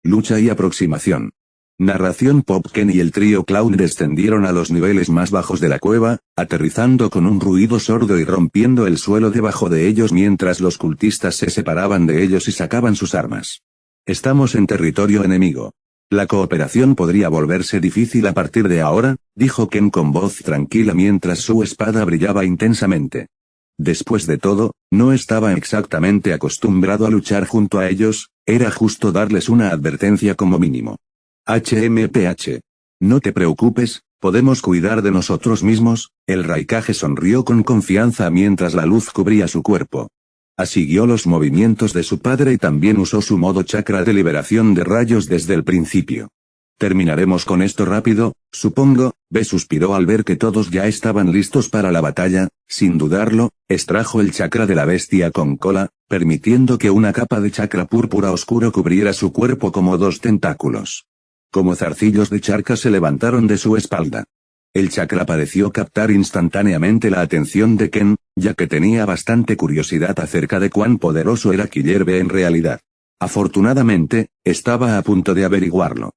Lucha y aproximación. Narración Pop. Ken y el trío Cloud descendieron a los niveles más bajos de la cueva, aterrizando con un ruido sordo y rompiendo el suelo debajo de ellos mientras los cultistas se separaban de ellos y sacaban sus armas. Estamos en territorio enemigo. La cooperación podría volverse difícil a partir de ahora, dijo Ken con voz tranquila mientras su espada brillaba intensamente. Después de todo, no estaba exactamente acostumbrado a luchar junto a ellos, era justo darles una advertencia como mínimo. HMPH. No te preocupes, podemos cuidar de nosotros mismos. El Raikage sonrió con confianza mientras la luz cubría su cuerpo. Siguió los movimientos de su padre y también usó su modo chakra de liberación de rayos desde el principio. Terminaremos con esto rápido, supongo. B suspiró al ver que todos ya estaban listos para la batalla. Sin dudarlo, extrajo el chakra de la bestia con cola, permitiendo que una capa de chakra púrpura oscuro cubriera su cuerpo como dos tentáculos. Como zarcillos de charca se levantaron de su espalda. El chakra pareció captar instantáneamente la atención de Ken, ya que tenía bastante curiosidad acerca de cuán poderoso era Killer B en realidad. Afortunadamente, estaba a punto de averiguarlo.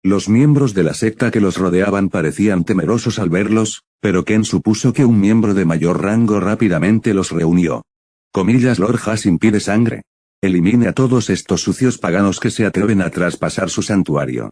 Los miembros de la secta que los rodeaban parecían temerosos al verlos, pero Ken supuso que un miembro de mayor rango rápidamente los reunió. Lord Hassin pide sangre. Elimine a todos estos sucios paganos que se atreven a traspasar su santuario.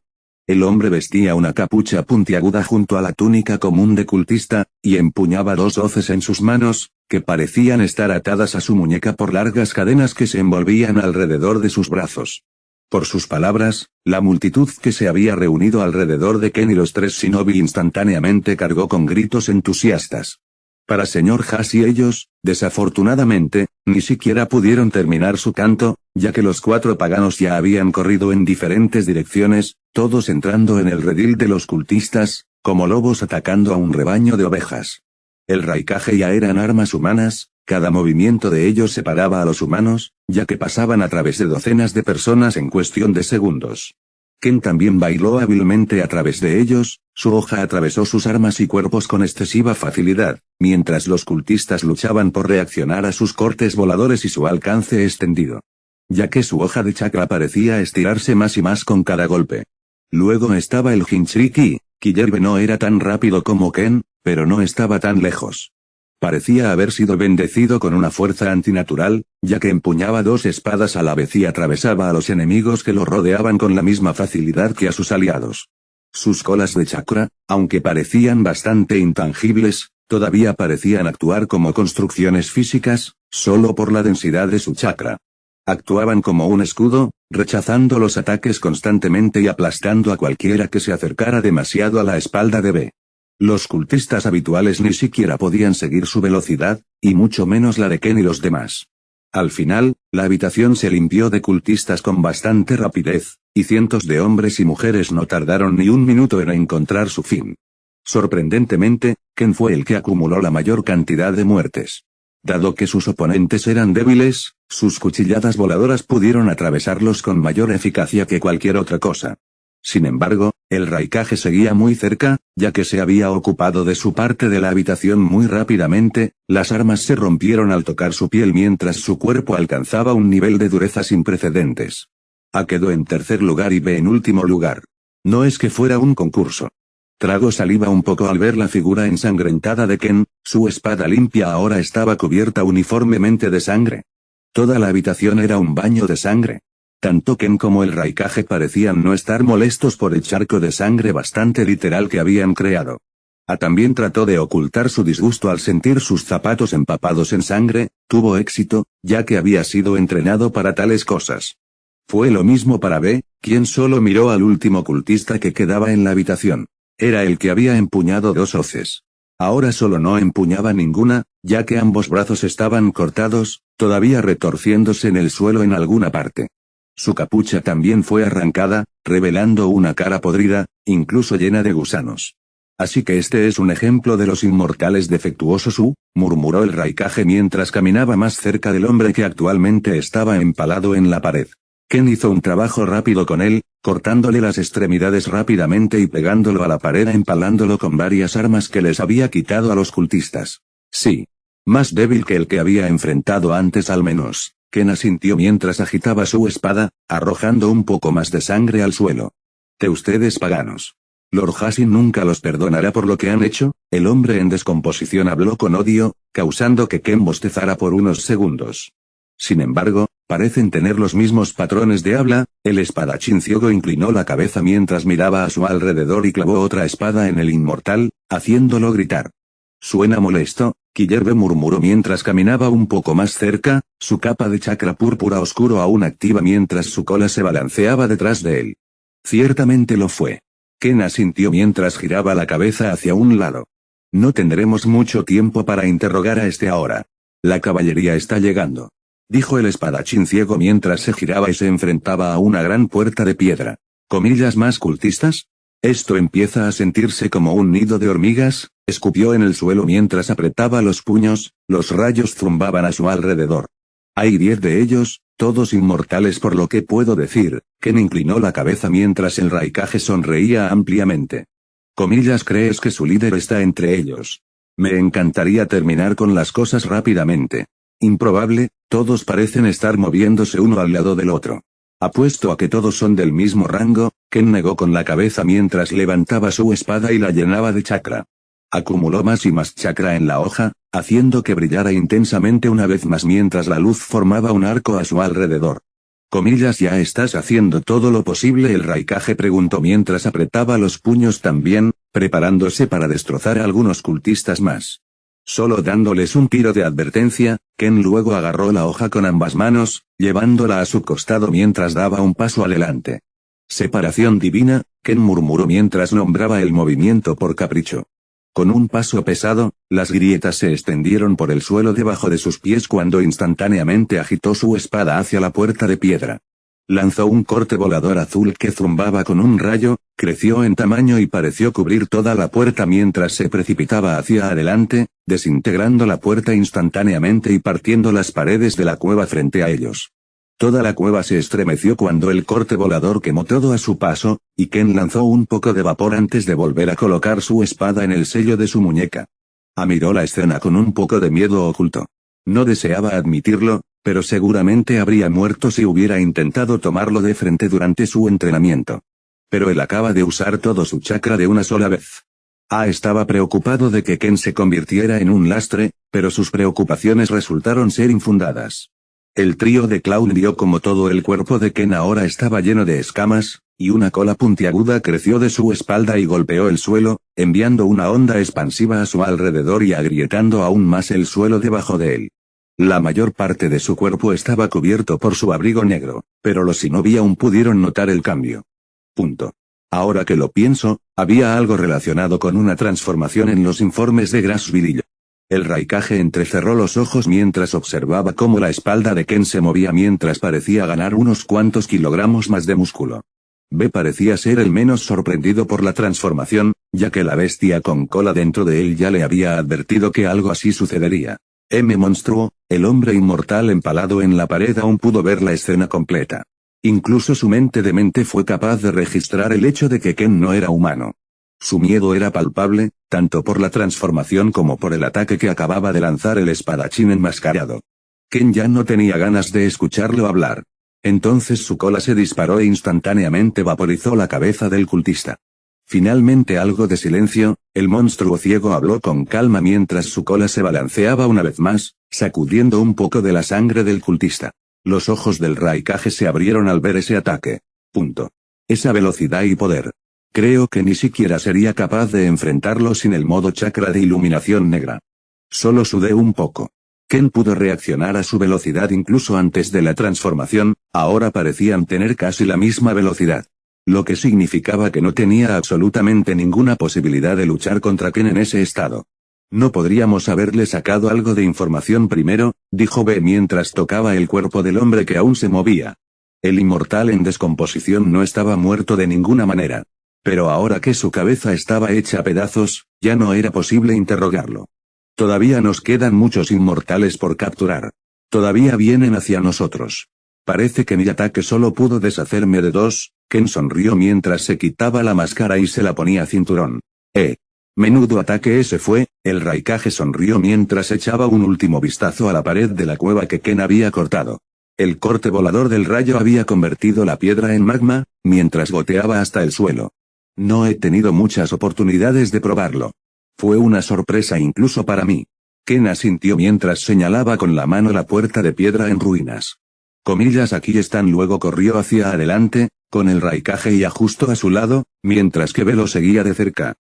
El hombre vestía una capucha puntiaguda junto a la túnica común de cultista, y empuñaba dos hoces en sus manos, que parecían estar atadas a su muñeca por largas cadenas que se envolvían alrededor de sus brazos. Por sus palabras, la multitud que se había reunido alrededor de Ken y los tres shinobi instantáneamente cargó con gritos entusiastas. Para Señor Hashi ellos, desafortunadamente, ni siquiera pudieron terminar su canto, ya que los cuatro paganos ya habían corrido en diferentes direcciones, todos entrando en el redil de los cultistas, como lobos atacando a un rebaño de ovejas. El Raikage ya eran armas humanas, cada movimiento de ellos separaba a los humanos, ya que pasaban a través de docenas de personas en cuestión de segundos. Ken también bailó hábilmente a través de ellos, su hoja atravesó sus armas y cuerpos con excesiva facilidad, mientras los cultistas luchaban por reaccionar a sus cortes voladores y su alcance extendido. Ya que su hoja de chakra parecía estirarse más y más con cada golpe. Luego estaba el Jinchuriki. Killer B no era tan rápido como Ken, pero no estaba tan lejos. Parecía haber sido bendecido con una fuerza antinatural, ya que empuñaba dos espadas a la vez y atravesaba a los enemigos que lo rodeaban con la misma facilidad que a sus aliados. Sus colas de chakra, aunque parecían bastante intangibles, todavía parecían actuar como construcciones físicas, solo por la densidad de su chakra. Actuaban como un escudo, rechazando los ataques constantemente y aplastando a cualquiera que se acercara demasiado a la espalda de B. Los cultistas habituales ni siquiera podían seguir su velocidad, y mucho menos la de Ken y los demás. Al final, la habitación se limpió de cultistas con bastante rapidez, y cientos de hombres y mujeres no tardaron ni un minuto en encontrar su fin. Sorprendentemente, Ken fue el que acumuló la mayor cantidad de muertes. Dado que sus oponentes eran débiles, sus cuchilladas voladoras pudieron atravesarlos con mayor eficacia que cualquier otra cosa. Sin embargo, el Raikage seguía muy cerca, ya que se había ocupado de su parte de la habitación muy rápidamente, las armas se rompieron al tocar su piel mientras su cuerpo alcanzaba un nivel de dureza sin precedentes. A quedó en tercer lugar y B en último lugar. No es que fuera un concurso. Tragó saliva un poco al ver la figura ensangrentada de Ken, su espada limpia ahora estaba cubierta uniformemente de sangre. Toda la habitación era un baño de sangre. Tanto Ken como el Raikage parecían no estar molestos por el charco de sangre bastante literal que habían creado. También trató de ocultar su disgusto al sentir sus zapatos empapados en sangre, tuvo éxito, ya que había sido entrenado para tales cosas. Fue lo mismo para B, quien solo miró al último cultista que quedaba en la habitación. Era el que había empuñado dos hoces. Ahora solo no empuñaba ninguna, ya que ambos brazos estaban cortados, todavía retorciéndose en el suelo en alguna parte. Su capucha también fue arrancada, revelando una cara podrida, incluso llena de gusanos. Así que este es un ejemplo de los inmortales defectuosos murmuró el Raikage mientras caminaba más cerca del hombre que actualmente estaba empalado en la pared. Ken hizo un trabajo rápido con él, cortándole las extremidades rápidamente y pegándolo a la pared empalándolo con varias armas que les había quitado a los cultistas. Sí. Más débil que el que había enfrentado antes al menos. Ken asintió mientras agitaba su espada, arrojando un poco más de sangre al suelo. De ustedes paganos. Lord Hassin nunca los perdonará por lo que han hecho. El hombre en descomposición habló con odio, causando que Ken bostezara por unos segundos. Sin embargo, parecen tener los mismos patrones de habla. El espadachín ciego inclinó la cabeza mientras miraba a su alrededor y clavó otra espada en el inmortal, haciéndolo gritar. Suena molesto, Killerbe murmuró mientras caminaba un poco más cerca, su capa de chakra púrpura oscuro aún activa mientras su cola se balanceaba detrás de él. Ciertamente lo fue. Ken asintió mientras giraba la cabeza hacia un lado. No tendremos mucho tiempo para interrogar a este ahora. La caballería está llegando, dijo el espadachín ciego mientras se giraba y se enfrentaba a una gran puerta de piedra. ¿Comillas más cultistas? Esto empieza a sentirse como un nido de hormigas, escupió en el suelo mientras apretaba los puños, los rayos zumbaban a su alrededor. Hay 10 de ellos, todos inmortales por lo que puedo decir. Ken inclinó la cabeza mientras el Raikage sonreía ampliamente. Comillas, ¿crees que su líder está entre ellos? Me encantaría terminar con las cosas rápidamente. Improbable, todos parecen estar moviéndose uno al lado del otro. Apuesto a que todos son del mismo rango. Ken negó con la cabeza mientras levantaba su espada y la llenaba de chakra. Acumuló más y más chakra en la hoja, haciendo que brillara intensamente una vez más mientras la luz formaba un arco a su alrededor. Comillas, ¿ya estás haciendo todo lo posible? El Raikage preguntó mientras apretaba los puños también, preparándose para destrozar a algunos cultistas más. Solo dándoles un tiro de advertencia, Ken luego agarró la hoja con ambas manos, llevándola a su costado mientras daba un paso adelante. Separación divina, Ken murmuró mientras nombraba el movimiento por capricho. Con un paso pesado, las grietas se extendieron por el suelo debajo de sus pies cuando instantáneamente agitó su espada hacia la puerta de piedra. Lanzó un corte volador azul que zumbaba con un rayo, creció en tamaño y pareció cubrir toda la puerta mientras se precipitaba hacia adelante, desintegrando la puerta instantáneamente y partiendo las paredes de la cueva frente a ellos. Toda la cueva se estremeció cuando el corte volador quemó todo a su paso, y Ken lanzó un poco de vapor antes de volver a colocar su espada en el sello de su muñeca. Miró la escena con un poco de miedo oculto. No deseaba admitirlo, pero seguramente habría muerto si hubiera intentado tomarlo de frente durante su entrenamiento. Pero él acaba de usar todo su chakra de una sola vez. Estaba preocupado de que Ken se convirtiera en un lastre, pero sus preocupaciones resultaron ser infundadas. El trío de Clown vio como todo el cuerpo de Ken ahora estaba lleno de escamas, y una cola puntiaguda creció de su espalda y golpeó el suelo, enviando una onda expansiva a su alrededor y agrietando aún más el suelo debajo de él. La mayor parte de su cuerpo estaba cubierto por su abrigo negro, pero los Shinobi aún pudieron notar el cambio. Ahora que lo pienso, había algo relacionado con una transformación en los informes de Grassville. El Raikage entrecerró los ojos mientras observaba cómo la espalda de Ken se movía mientras parecía ganar unos cuantos kilogramos más de músculo. B parecía ser el menos sorprendido por la transformación, ya que la bestia con cola dentro de él ya le había advertido que algo así sucedería. Monstruo, el hombre inmortal empalado en la pared aún pudo ver la escena completa. Incluso su mente demente fue capaz de registrar el hecho de que Ken no era humano. Su miedo era palpable, tanto por la transformación como por el ataque que acababa de lanzar el espadachín enmascarado. Ken ya no tenía ganas de escucharlo hablar. Entonces su cola se disparó e instantáneamente vaporizó la cabeza del cultista. Finalmente algo de silencio, el monstruo ciego habló con calma mientras su cola se balanceaba una vez más, sacudiendo un poco de la sangre del cultista. Los ojos del Raikage se abrieron al ver ese ataque. Esa velocidad y poder. Creo que ni siquiera sería capaz de enfrentarlo sin el modo chakra de iluminación negra. Solo sudé un poco. Ken pudo reaccionar a su velocidad incluso antes de la transformación, ahora parecían tener casi la misma velocidad. Lo que significaba que no tenía absolutamente ninguna posibilidad de luchar contra Ken en ese estado. No podríamos haberle sacado algo de información primero, dijo B mientras tocaba el cuerpo del hombre que aún se movía. El inmortal en descomposición no estaba muerto de ninguna manera. Pero ahora que su cabeza estaba hecha a pedazos, ya no era posible interrogarlo. Todavía nos quedan muchos inmortales por capturar. Todavía vienen hacia nosotros. Parece que mi ataque solo pudo deshacerme de 2, Ken sonrió mientras se quitaba la máscara y se la ponía cinturón. Menudo ataque ese fue, el Raikage sonrió mientras echaba un último vistazo a la pared de la cueva que Ken había cortado. El corte volador del rayo había convertido la piedra en magma, mientras goteaba hasta el suelo. No he tenido muchas oportunidades de probarlo. Fue una sorpresa incluso para mí. Ken asintió mientras señalaba con la mano la puerta de piedra en ruinas. Comillas, aquí están. Luego corrió hacia adelante, con el Raikage y justo a su lado, mientras que Velo seguía de cerca.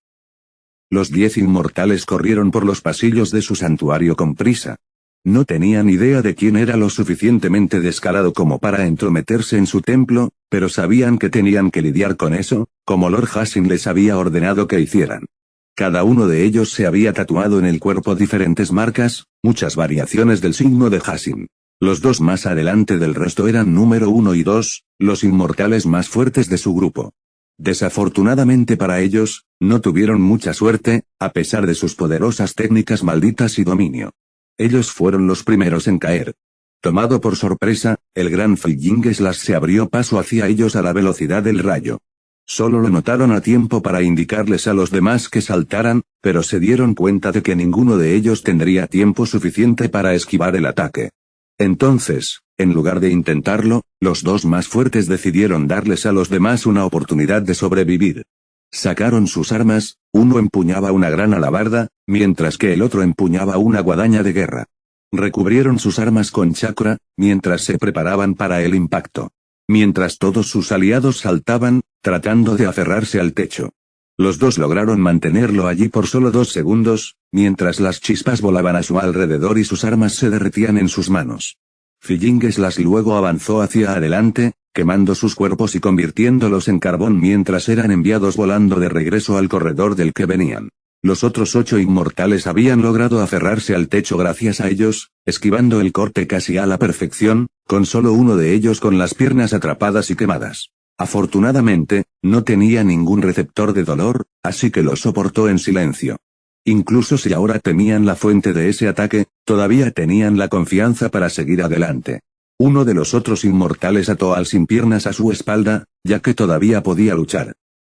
Los 10 inmortales corrieron por los pasillos de su santuario con prisa. No tenían idea de quién era lo suficientemente descarado como para entrometerse en su templo, pero sabían que tenían que lidiar con eso, como Lord Hassin les había ordenado que hicieran. Cada uno de ellos se había tatuado en el cuerpo diferentes marcas, muchas variaciones del signo de Hassin. Los dos más adelante del resto eran número 1 y 2, los inmortales más fuertes de su grupo. Desafortunadamente para ellos, no tuvieron mucha suerte, a pesar de sus poderosas técnicas malditas y dominio. Ellos fueron los primeros en caer. Tomado por sorpresa, el gran Flying Slash se abrió paso hacia ellos a la velocidad del rayo. Solo lo notaron a tiempo para indicarles a los demás que saltaran, pero se dieron cuenta de que ninguno de ellos tendría tiempo suficiente para esquivar el ataque. Entonces, en lugar de intentarlo, los dos más fuertes decidieron darles a los demás una oportunidad de sobrevivir. Sacaron sus armas, uno empuñaba una gran alabarda, mientras que el otro empuñaba una guadaña de guerra. Recubrieron sus armas con chakra, mientras se preparaban para el impacto. Mientras todos sus aliados saltaban, tratando de aferrarse al techo. Los dos lograron mantenerlo allí por solo 2 segundos, mientras las chispas volaban a su alrededor y sus armas se derretían en sus manos. Flying Slash luego avanzó hacia adelante, quemando sus cuerpos y convirtiéndolos en carbón mientras eran enviados volando de regreso al corredor del que venían. Los otros 8 inmortales habían logrado aferrarse al techo gracias a ellos, esquivando el corte casi a la perfección, con solo uno de ellos con las piernas atrapadas y quemadas. Afortunadamente, no tenía ningún receptor de dolor, así que lo soportó en silencio. Incluso si ahora temían la fuente de ese ataque, todavía tenían la confianza para seguir adelante. Uno de los otros inmortales ató al sin piernas a su espalda, ya que todavía podía luchar.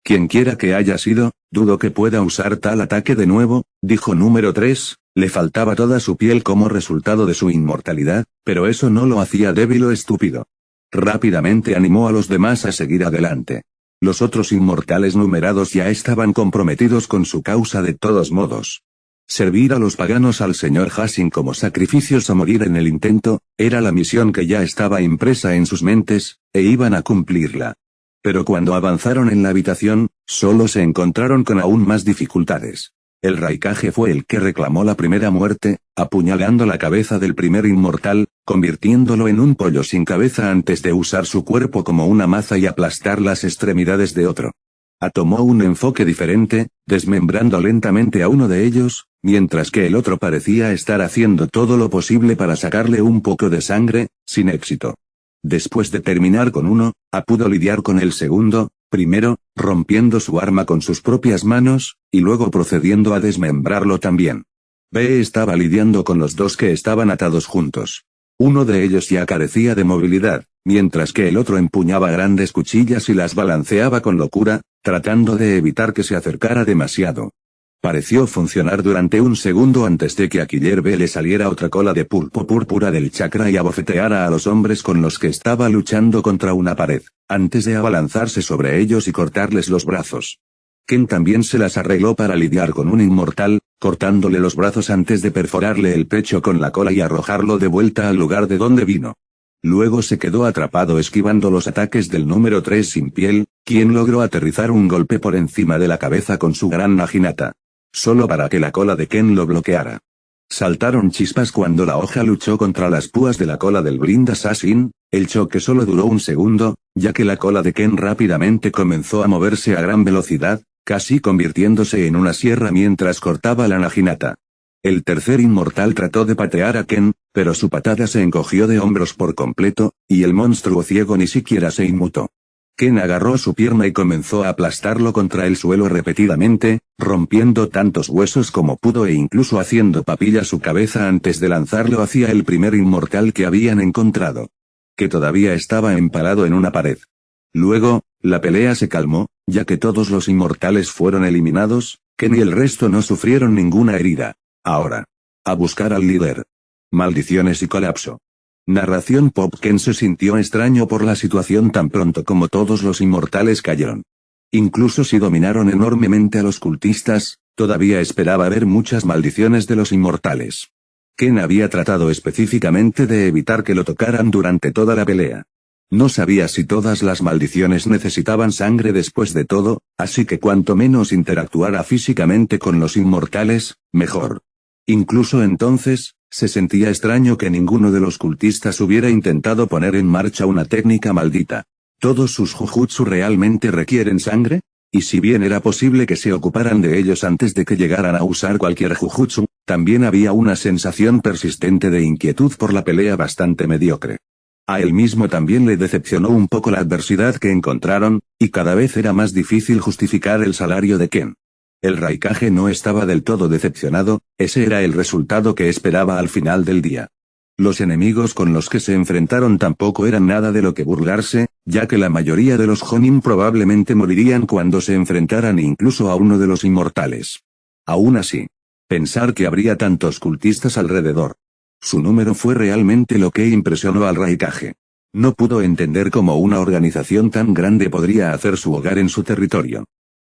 Quienquiera que haya sido, dudo que pueda usar tal ataque de nuevo, dijo número 3, le faltaba toda su piel como resultado de su inmortalidad, pero eso no lo hacía débil o estúpido. Rápidamente animó a los demás a seguir adelante. Los otros inmortales numerados ya estaban comprometidos con su causa de todos modos. Servir a los paganos al señor Hassin como sacrificios o morir en el intento, era la misión que ya estaba impresa en sus mentes, e iban a cumplirla. Pero cuando avanzaron en la habitación, solo se encontraron con aún más dificultades. El Raikage fue el que reclamó la primera muerte, apuñalando la cabeza del primer inmortal, convirtiéndolo en un pollo sin cabeza antes de usar su cuerpo como una maza y aplastar las extremidades de otro. Tomó un enfoque diferente, desmembrando lentamente a uno de ellos, mientras que el otro parecía estar haciendo todo lo posible para sacarle un poco de sangre, sin éxito. Después de terminar con uno, pudo lidiar con el segundo, primero, rompiendo su arma con sus propias manos, y luego procediendo a desmembrarlo también. B estaba lidiando con los dos que estaban atados juntos. Uno de ellos ya carecía de movilidad, mientras que el otro empuñaba grandes cuchillas y las balanceaba con locura, tratando de evitar que se acercara demasiado. Pareció funcionar durante un segundo antes de que a Killer B le saliera otra cola de pulpo púrpura del chakra y abofeteara a los hombres con los que estaba luchando contra una pared, antes de abalanzarse sobre ellos y cortarles los brazos. Ken también se las arregló para lidiar con un inmortal, cortándole los brazos antes de perforarle el pecho con la cola y arrojarlo de vuelta al lugar de donde vino. Luego se quedó atrapado esquivando los ataques del número 3 sin piel, quien logró aterrizar un golpe por encima de la cabeza con su gran naginata. Solo para que la cola de Ken lo bloqueara. Saltaron chispas cuando la hoja luchó contra las púas de la cola del Blind Assassin, el choque solo duró un segundo, ya que la cola de Ken rápidamente comenzó a moverse a gran velocidad, casi convirtiéndose en una sierra mientras cortaba la naginata. El tercer inmortal trató de patear a Ken, pero su patada se encogió de hombros por completo, y el monstruo ciego ni siquiera se inmutó. Ken agarró su pierna y comenzó a aplastarlo contra el suelo repetidamente, rompiendo tantos huesos como pudo e incluso haciendo papilla su cabeza antes de lanzarlo hacia el primer inmortal que habían encontrado. Que todavía estaba empalado en una pared. Luego, la pelea se calmó, ya que todos los inmortales fueron eliminados, Ken y el resto no sufrieron ninguna herida. Ahora. A buscar al líder. Maldiciones y colapso. Narración Pop. Ken se sintió extraño por la situación tan pronto como todos los inmortales cayeron. Incluso si dominaron enormemente a los cultistas, todavía esperaba ver muchas maldiciones de los inmortales. Ken había tratado específicamente de evitar que lo tocaran durante toda la pelea. No sabía si todas las maldiciones necesitaban sangre después de todo, así que cuanto menos interactuara físicamente con los inmortales, mejor. Incluso entonces, se sentía extraño que ninguno de los cultistas hubiera intentado poner en marcha una técnica maldita. ¿Todos sus jujutsu realmente requieren sangre? Y si bien era posible que se ocuparan de ellos antes de que llegaran a usar cualquier jujutsu, también había una sensación persistente de inquietud por la pelea bastante mediocre. A él mismo también le decepcionó un poco la adversidad que encontraron, y cada vez era más difícil justificar el salario de Ken. El Raikage no estaba del todo decepcionado, ese era el resultado que esperaba al final del día. Los enemigos con los que se enfrentaron tampoco eran nada de lo que burlarse, ya que la mayoría de los Jonin probablemente morirían cuando se enfrentaran incluso a uno de los inmortales. Aún así, pensar que habría tantos cultistas alrededor. Su número fue realmente lo que impresionó al Raikage. No pudo entender cómo una organización tan grande podría hacer su hogar en su territorio.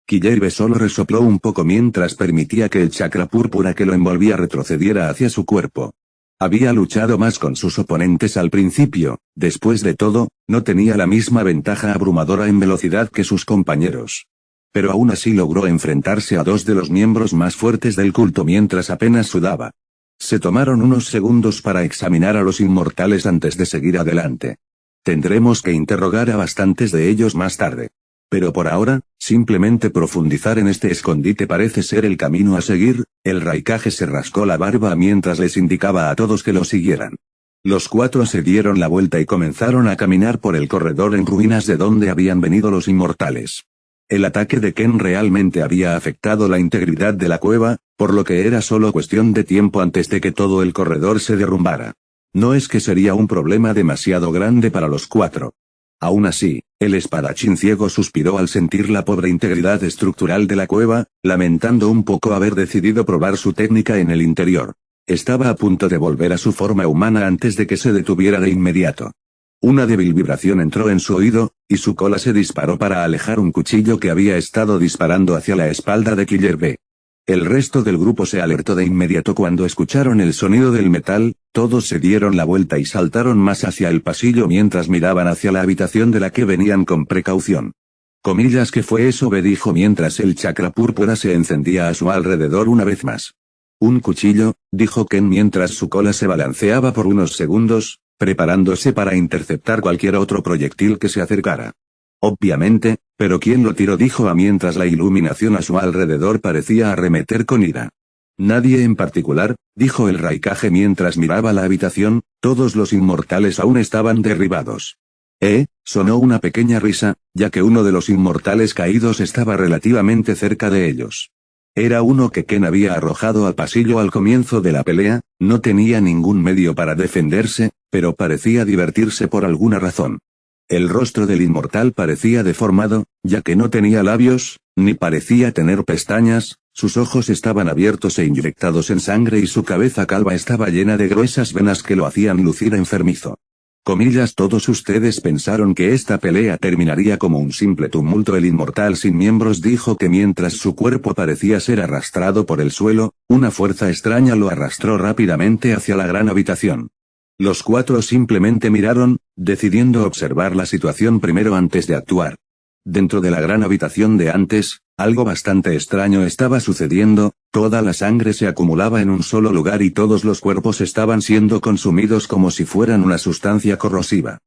Killerbe solo resopló un poco mientras permitía que el chakra púrpura que lo envolvía retrocediera hacia su cuerpo. Había luchado más con sus oponentes al principio, después de todo, no tenía la misma ventaja abrumadora en velocidad que sus compañeros. Pero aún así logró enfrentarse a dos de los miembros más fuertes del culto mientras apenas sudaba. Se tomaron unos segundos para examinar a los inmortales antes de seguir adelante. Tendremos que interrogar a bastantes de ellos más tarde. Pero por ahora, simplemente profundizar en este escondite parece ser el camino a seguir. El Raikage se rascó la barba mientras les indicaba a todos que lo siguieran. Los cuatro se dieron la vuelta y comenzaron a caminar por el corredor en ruinas de donde habían venido los inmortales. El ataque de Ken realmente había afectado la integridad de la cueva, por lo que era solo cuestión de tiempo antes de que todo el corredor se derrumbara. No es que sería un problema demasiado grande para los cuatro. Aún así, el espadachín ciego suspiró al sentir la pobre integridad estructural de la cueva, lamentando un poco haber decidido probar su técnica en el interior. Estaba a punto de volver a su forma humana antes de que se detuviera de inmediato. Una débil vibración entró en su oído, y su cola se disparó para alejar un cuchillo que había estado disparando hacia la espalda de Killerbe. El resto del grupo se alertó de inmediato cuando escucharon el sonido del metal, todos se dieron la vuelta y saltaron más hacia el pasillo mientras miraban hacia la habitación de la que venían con precaución. Comillas, ¿qué fue eso?, dijo mientras el chakra púrpura se encendía a su alrededor una vez más. Un cuchillo, dijo Ken mientras su cola se balanceaba por unos segundos, preparándose para interceptar cualquier otro proyectil que se acercara. Obviamente, pero ¿quién lo tiró?, dijo mientras la iluminación a su alrededor parecía arremeter con ira. Nadie en particular, dijo el Raikage mientras miraba la habitación, todos los inmortales aún estaban derribados. Sonó una pequeña risa, ya que uno de los inmortales caídos estaba relativamente cerca de ellos. Era uno que Ken había arrojado al pasillo al comienzo de la pelea, no tenía ningún medio para defenderse, pero parecía divertirse por alguna razón. El rostro del inmortal parecía deformado, ya que no tenía labios, ni parecía tener pestañas, sus ojos estaban abiertos e inyectados en sangre y su cabeza calva estaba llena de gruesas venas que lo hacían lucir enfermizo. Comillas, todos ustedes pensaron que esta pelea terminaría como un simple tumulto. El inmortal sin miembros dijo que mientras su cuerpo parecía ser arrastrado por el suelo, una fuerza extraña lo arrastró rápidamente hacia la gran habitación. Los cuatro simplemente miraron, decidiendo observar la situación primero antes de actuar. Dentro de la gran habitación de antes, algo bastante extraño estaba sucediendo, toda la sangre se acumulaba en un solo lugar y todos los cuerpos estaban siendo consumidos como si fueran una sustancia corrosiva.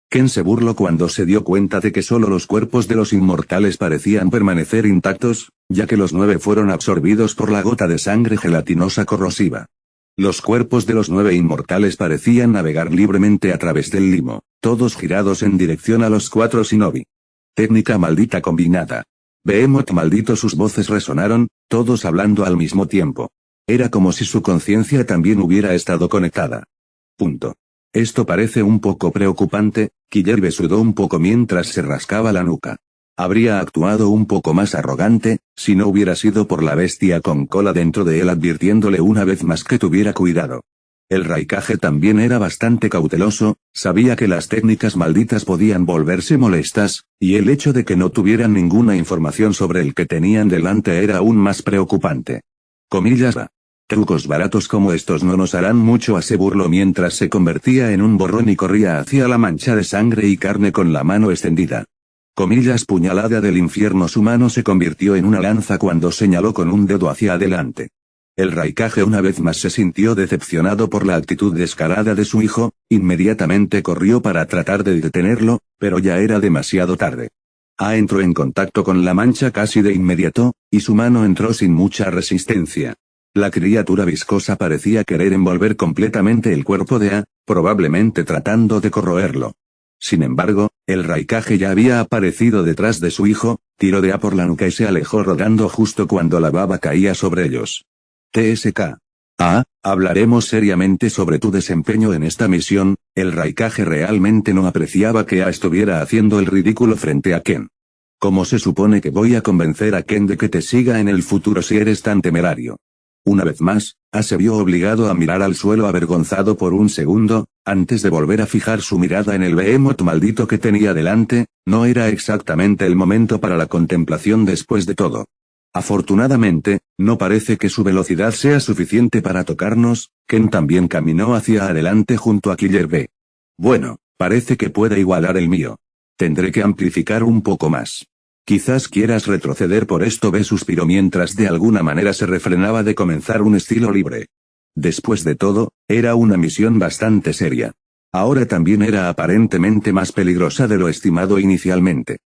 Ken se burló cuando se dio cuenta de que solo los cuerpos de los inmortales parecían permanecer intactos, ya que los 9 fueron absorbidos por la gota de sangre gelatinosa corrosiva. Los cuerpos de los 9 inmortales parecían navegar libremente a través del limo, todos girados en dirección a los 4 shinobi. Técnica maldita combinada. Behemoth maldito, sus voces resonaron, todos hablando al mismo tiempo. Era como si su conciencia también hubiera estado conectada. Esto parece un poco preocupante. Killerbe sudó un poco mientras se rascaba la nuca. Habría actuado un poco más arrogante, si no hubiera sido por la bestia con cola dentro de él advirtiéndole una vez más que tuviera cuidado. El Raikage también era bastante cauteloso, sabía que las técnicas malditas podían volverse molestas, y el hecho de que no tuvieran ninguna información sobre el que tenían delante era aún más preocupante. Comillas va. Trucos baratos como estos no nos harán mucho, se burló mientras se convertía en un borrón y corría hacia la mancha de sangre y carne con la mano extendida. Comillas, puñalada del infierno. Su mano se convirtió en una lanza cuando señaló con un dedo hacia adelante. El Raikage una vez más se sintió decepcionado por la actitud descarada de su hijo, inmediatamente corrió para tratar de detenerlo, pero ya era demasiado tarde. Entró en contacto con la mancha casi de inmediato, y su mano entró sin mucha resistencia. La criatura viscosa parecía querer envolver completamente el cuerpo de A, probablemente tratando de corroerlo. Sin embargo, el Raikage ya había aparecido detrás de su hijo, tiró de A por la nuca y se alejó rodando justo cuando la baba caía sobre ellos. TSK. Hablaremos seriamente sobre tu desempeño en esta misión. El Raikage realmente no apreciaba que A estuviera haciendo el ridículo frente a Ken. ¿Cómo se supone que voy a convencer a Ken de que te siga en el futuro si eres tan temerario? Una vez más, A se vio obligado a mirar al suelo avergonzado por un segundo, antes de volver a fijar su mirada en el behemoth maldito que tenía delante. No era exactamente el momento para la contemplación después de todo. Afortunadamente, no parece que su velocidad sea suficiente para tocarnos. Ken también caminó hacia adelante junto a Killer B. Bueno, parece que puede igualar el mío. Tendré que amplificar un poco más. Quizás quieras retroceder por esto, B suspiró mientras de alguna manera se refrenaba de comenzar un estilo libre. Después de todo, era una misión bastante seria. Ahora también era aparentemente más peligrosa de lo estimado inicialmente.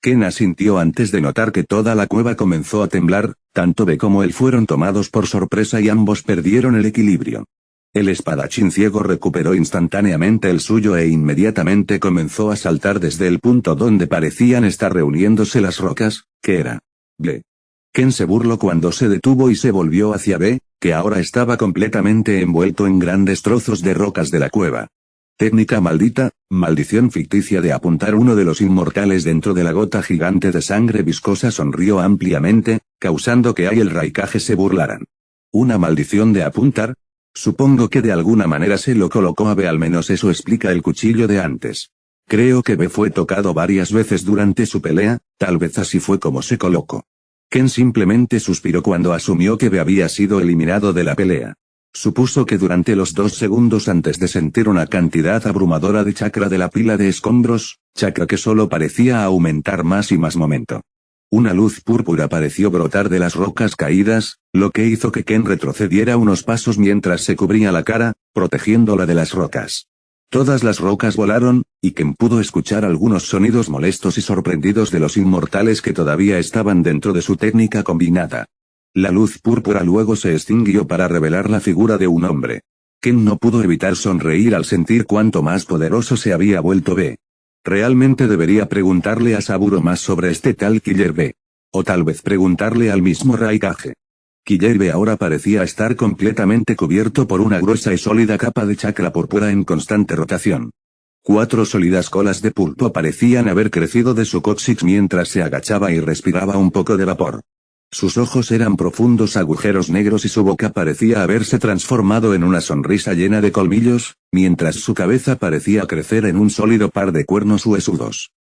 Ken asintió antes de notar que toda la cueva comenzó a temblar, tanto B como él fueron tomados por sorpresa y ambos perdieron el equilibrio. El espadachín ciego recuperó instantáneamente el suyo e inmediatamente comenzó a saltar desde el punto donde parecían estar reuniéndose las rocas, que era B. Ken se burló cuando se detuvo y se volvió hacia B, que ahora estaba completamente envuelto en grandes trozos de rocas de la cueva. Técnica maldita, maldición ficticia de apuntar. Uno de los inmortales dentro de la gota gigante de sangre viscosa sonrió ampliamente, causando que A y el Raikage se burlaran. ¿Una maldición de apuntar? Supongo que de alguna manera se lo colocó a B, al menos eso explica el cuchillo de antes. Creo que B fue tocado varias veces durante su pelea, tal vez así fue como se colocó. Ken simplemente suspiró cuando asumió que B había sido eliminado de la pelea. Supuso que durante los 2 segundos antes de sentir una cantidad abrumadora de chakra de la pila de escombros, chakra que solo parecía aumentar más y más momento. Una luz púrpura pareció brotar de las rocas caídas, lo que hizo que Ken retrocediera unos pasos mientras se cubría la cara, protegiéndola de las rocas. Todas las rocas volaron, y Ken pudo escuchar algunos sonidos molestos y sorprendidos de los inmortales que todavía estaban dentro de su técnica combinada. La luz púrpura luego se extinguió para revelar la figura de un hombre. Ken no pudo evitar sonreír al sentir cuánto más poderoso se había vuelto B. Realmente debería preguntarle a Saburo más sobre este tal Killer B. O tal vez preguntarle al mismo Raikage. Killer B ahora parecía estar completamente cubierto por una gruesa y sólida capa de chakra púrpura en constante rotación. 4 sólidas colas de pulpo parecían haber crecido de su coxis mientras se agachaba y respiraba un poco de vapor. Sus ojos eran profundos agujeros negros y su boca parecía haberse transformado en una sonrisa llena de colmillos, mientras su cabeza parecía crecer en un sólido par de cuernos huesudos.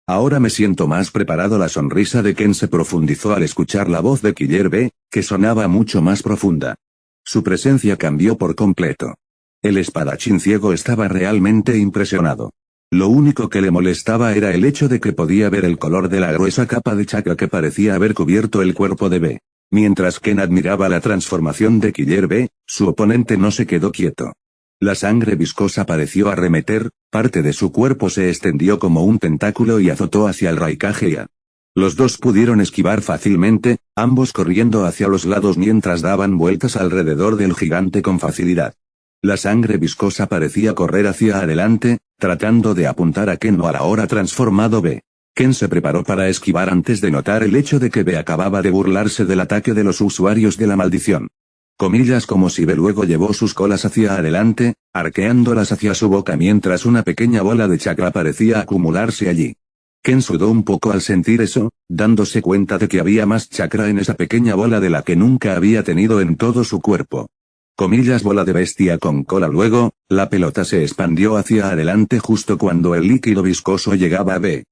Ahora me siento más preparado. La sonrisa de Ken se profundizó al escuchar la voz de Killer B, que sonaba mucho más profunda. Su presencia cambió por completo. El espadachín ciego estaba realmente impresionado. Lo único que le molestaba era el hecho de que podía ver el color de la gruesa capa de chakra que parecía haber cubierto el cuerpo de B. Mientras Ken admiraba la transformación de Killer B, su oponente no se quedó quieto. La sangre viscosa pareció arremeter, parte de su cuerpo se extendió como un tentáculo y azotó hacia el Raikage y A. Los dos pudieron esquivar fácilmente, ambos corriendo hacia los lados mientras daban vueltas alrededor del gigante con facilidad. La sangre viscosa parecía correr hacia adelante, tratando de apuntar a Ken o al ahora transformado B. Ken se preparó para esquivar antes de notar el hecho de que B acababa de burlarse del ataque de los usuarios de la maldición. Comillas como si B luego llevó sus colas hacia adelante, arqueándolas hacia su boca mientras una pequeña bola de chakra parecía acumularse allí. Ken sudó un poco al sentir eso, dándose cuenta de que había más chakra en esa pequeña bola de la que nunca había tenido en todo su cuerpo. Comillas bola de bestia con cola. Luego, la pelota se expandió hacia adelante justo cuando el líquido viscoso llegaba a B.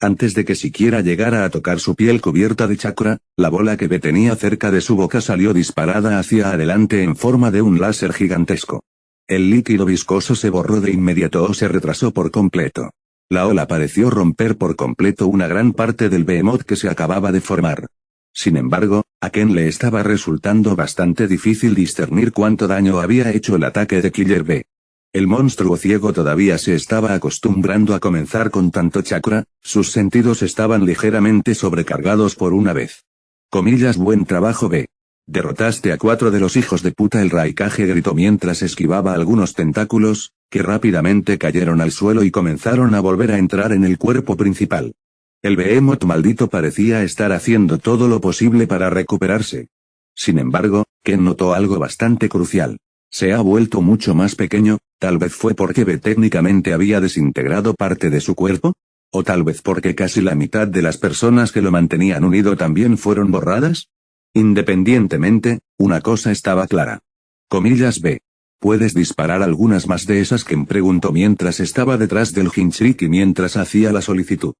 Antes de que siquiera llegara a tocar su piel cubierta de chakra, la bola que B tenía cerca de su boca salió disparada hacia adelante en forma de un láser gigantesco. El líquido viscoso se borró de inmediato o se retrasó por completo. La ola pareció romper por completo una gran parte del behemoth que se acababa de formar. Sin embargo, a Ken le estaba resultando bastante difícil discernir cuánto daño había hecho el ataque de Killer B. El monstruo ciego todavía se estaba acostumbrando a comenzar con tanto chakra, sus sentidos estaban ligeramente sobrecargados por una vez. Comillas buen trabajo B. Derrotaste a 4 de los hijos de puta. El Raikage gritó mientras esquivaba algunos tentáculos, que rápidamente cayeron al suelo y comenzaron a volver a entrar en el cuerpo principal. El behemoth maldito parecía estar haciendo todo lo posible para recuperarse. Sin embargo, Ken notó algo bastante crucial. Se ha vuelto mucho más pequeño, tal vez fue porque B técnicamente había desintegrado parte de su cuerpo, o tal vez porque casi la mitad de las personas que lo mantenían unido también fueron borradas. Independientemente, una cosa estaba clara. Comillas B. ¿Puedes disparar algunas más de esas? Ken preguntó mientras estaba detrás del Jinchuriki mientras hacía la solicitud.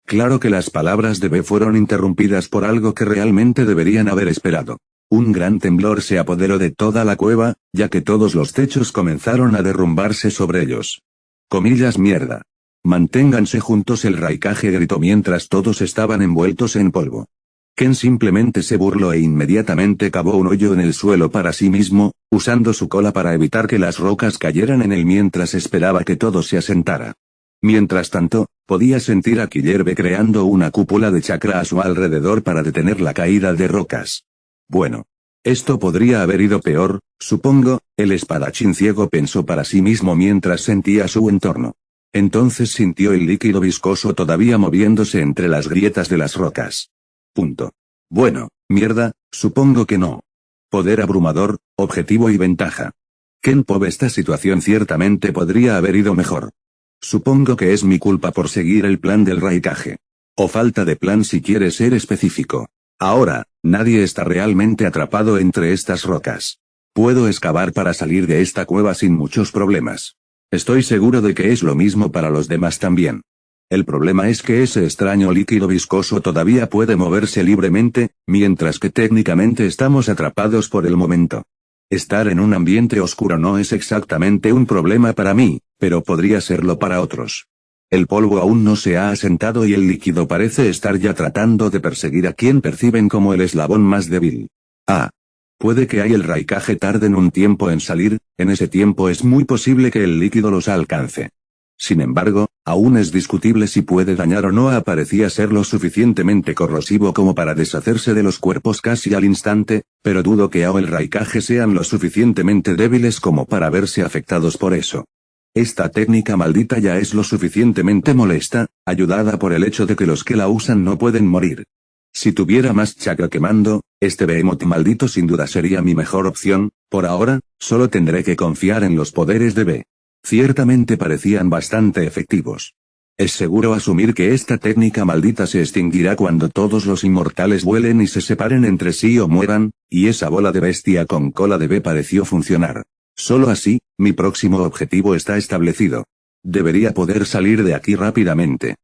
Claro que las palabras de B fueron interrumpidas por algo que realmente deberían haber esperado. Un gran temblor se apoderó de toda la cueva, ya que todos los techos comenzaron a derrumbarse sobre ellos. Comillas mierda. Manténganse juntos. El Raikage gritó mientras todos estaban envueltos en polvo. Ken simplemente se burló e inmediatamente cavó un hoyo en el suelo para sí mismo, usando su cola para evitar que las rocas cayeran en él mientras esperaba que todo se asentara. Mientras tanto, podía sentir a Killer B creando una cúpula de chakra a su alrededor para detener la caída de rocas. Bueno. Esto podría haber ido peor, supongo, el espadachín ciego pensó para sí mismo mientras sentía su entorno. Entonces sintió el líquido viscoso todavía moviéndose entre las grietas de las rocas. Bueno, mierda, supongo que no. Poder abrumador, objetivo y ventaja. Ken Pop, esta situación ciertamente podría haber ido mejor. Supongo que es mi culpa por seguir el plan del Raikage. O falta de plan si quieres ser específico. Ahora, nadie está realmente atrapado entre estas rocas. Puedo excavar para salir de esta cueva sin muchos problemas. Estoy seguro de que es lo mismo para los demás también. El problema es que ese extraño líquido viscoso todavía puede moverse libremente, mientras que técnicamente estamos atrapados por el momento. Estar en un ambiente oscuro no es exactamente un problema para mí, pero podría serlo para otros. El polvo aún no se ha asentado y el líquido parece estar ya tratando de perseguir a quien perciben como el eslabón más débil. Puede que el Raikage tarden un tiempo en salir, en ese tiempo es muy posible que el líquido los alcance. Sin embargo, aún es discutible si puede dañar o no. Parecía ser lo suficientemente corrosivo como para deshacerse de los cuerpos casi al instante, pero dudo que el Raikage sean lo suficientemente débiles como para verse afectados por eso. Esta técnica maldita ya es lo suficientemente molesta, ayudada por el hecho de que los que la usan no pueden morir. Si tuviera más chakra quemando, este behemoth maldito sin duda sería mi mejor opción. Por ahora, solo tendré que confiar en los poderes de B. Ciertamente parecían bastante efectivos. Es seguro asumir que esta técnica maldita se extinguirá cuando todos los inmortales vuelen y se separen entre sí o mueran, y esa bola de bestia con cola de B pareció funcionar. Solo así, mi próximo objetivo está establecido. Debería poder salir de aquí rápidamente.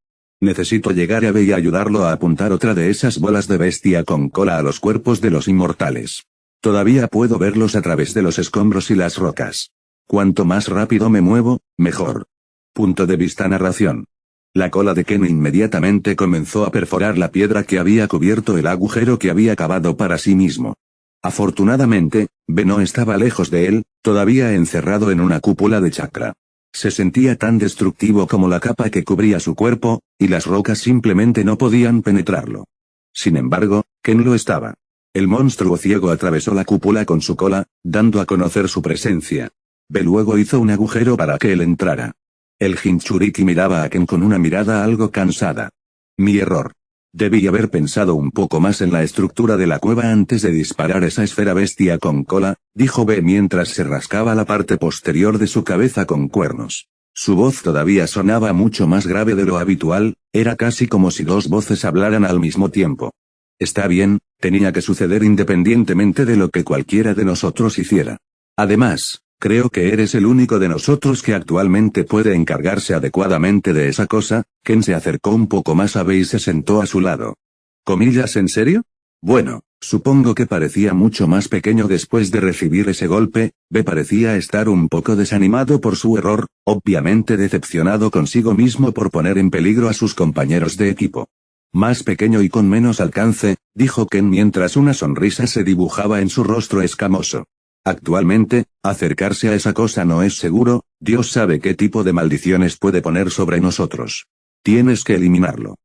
Necesito llegar a B y ayudarlo a apuntar otra de esas bolas de bestia con cola a los cuerpos de los inmortales. Todavía puedo verlos a través de los escombros y las rocas. Cuanto más rápido me muevo, mejor. Punto de vista narración. La cola de Ken inmediatamente comenzó a perforar la piedra que había cubierto el agujero que había cavado para sí mismo. Afortunadamente, B no estaba lejos de él, todavía encerrado en una cúpula de chakra. Se sentía tan destructivo como la capa que cubría su cuerpo, y las rocas simplemente no podían penetrarlo. Sin embargo, Ken lo estaba. El monstruo ciego atravesó la cúpula con su cola, dando a conocer su presencia. B luego hizo un agujero para que él entrara. El Jinchuriki miraba a Ken con una mirada algo cansada. Mi error. Debí haber pensado un poco más en la estructura de la cueva antes de disparar esa esfera bestia con cola, dijo B mientras se rascaba la parte posterior de su cabeza con cuernos. Su voz todavía sonaba mucho más grave de lo habitual, era casi como si dos voces hablaran al mismo tiempo. Está bien, tenía que suceder independientemente de lo que cualquiera de nosotros hiciera. Además, creo que eres el único de nosotros que actualmente puede encargarse adecuadamente de esa cosa. Ken se acercó un poco más a Be y se sentó a su lado. ¿Comillas en serio? Bueno, supongo que parecía mucho más pequeño después de recibir ese golpe. Be parecía estar un poco desanimado por su error, obviamente decepcionado consigo mismo por poner en peligro a sus compañeros de equipo. Más pequeño y con menos alcance, dijo Ken mientras una sonrisa se dibujaba en su rostro escamoso. Actualmente, acercarse a esa cosa no es seguro. Dios sabe qué tipo de maldiciones puede poner sobre nosotros. Tienes que eliminarlo.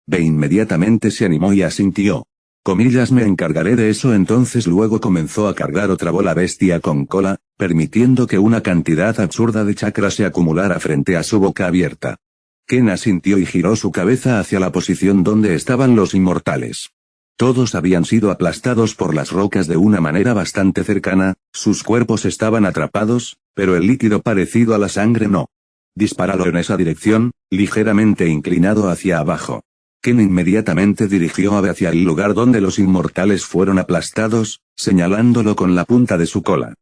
Be inmediatamente se animó y asintió. Comillas, me encargaré de eso. Entonces luego comenzó a cargar otra bola bestia con cola, permitiendo que una cantidad absurda de chakra se acumulara frente a su boca abierta. Ken asintió y giró su cabeza hacia la posición donde estaban los inmortales. Todos habían sido aplastados por las rocas de una manera bastante cercana, sus cuerpos estaban atrapados, pero el líquido parecido a la sangre no. Dispáralo en esa dirección, ligeramente inclinado hacia abajo. Ken inmediatamente dirigió a Be hacia el lugar donde los inmortales fueron aplastados, señalándolo con la punta de su cola.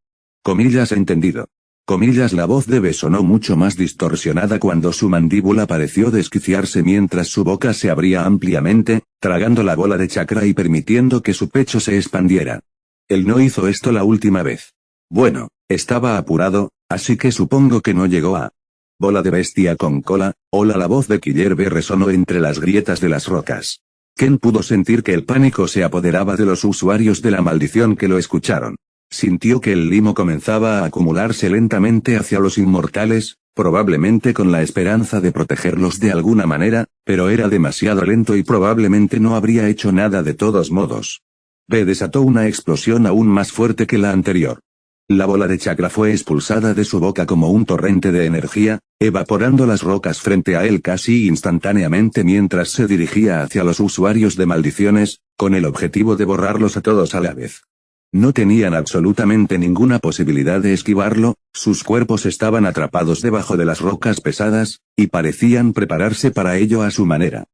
Comillas, entendido. Comillas, la voz de Be sonó mucho más distorsionada cuando su mandíbula pareció desquiciarse mientras su boca se abría ampliamente, tragando la bola de chakra y permitiendo que su pecho se expandiera. Él no hizo esto la última vez. Bueno, estaba apurado, así que supongo que no llegó a... Bola de bestia con cola. Hola, la voz de Killer Be resonó entre las grietas de las rocas. Ken pudo sentir que el pánico se apoderaba de los usuarios de la maldición que lo escucharon. Sintió que el limo comenzaba a acumularse lentamente hacia los inmortales, probablemente con la esperanza de protegerlos de alguna manera, pero era demasiado lento y probablemente no habría hecho nada de todos modos. Be desató una explosión aún más fuerte que la anterior. La bola de chakra fue expulsada de su boca como un torrente de energía, evaporando las rocas frente a él casi instantáneamente mientras se dirigía hacia los usuarios de maldiciones, con el objetivo de borrarlos a todos a la vez. No tenían absolutamente ninguna posibilidad de esquivarlo, sus cuerpos estaban atrapados debajo de las rocas pesadas, y parecían prepararse para ello a su manera.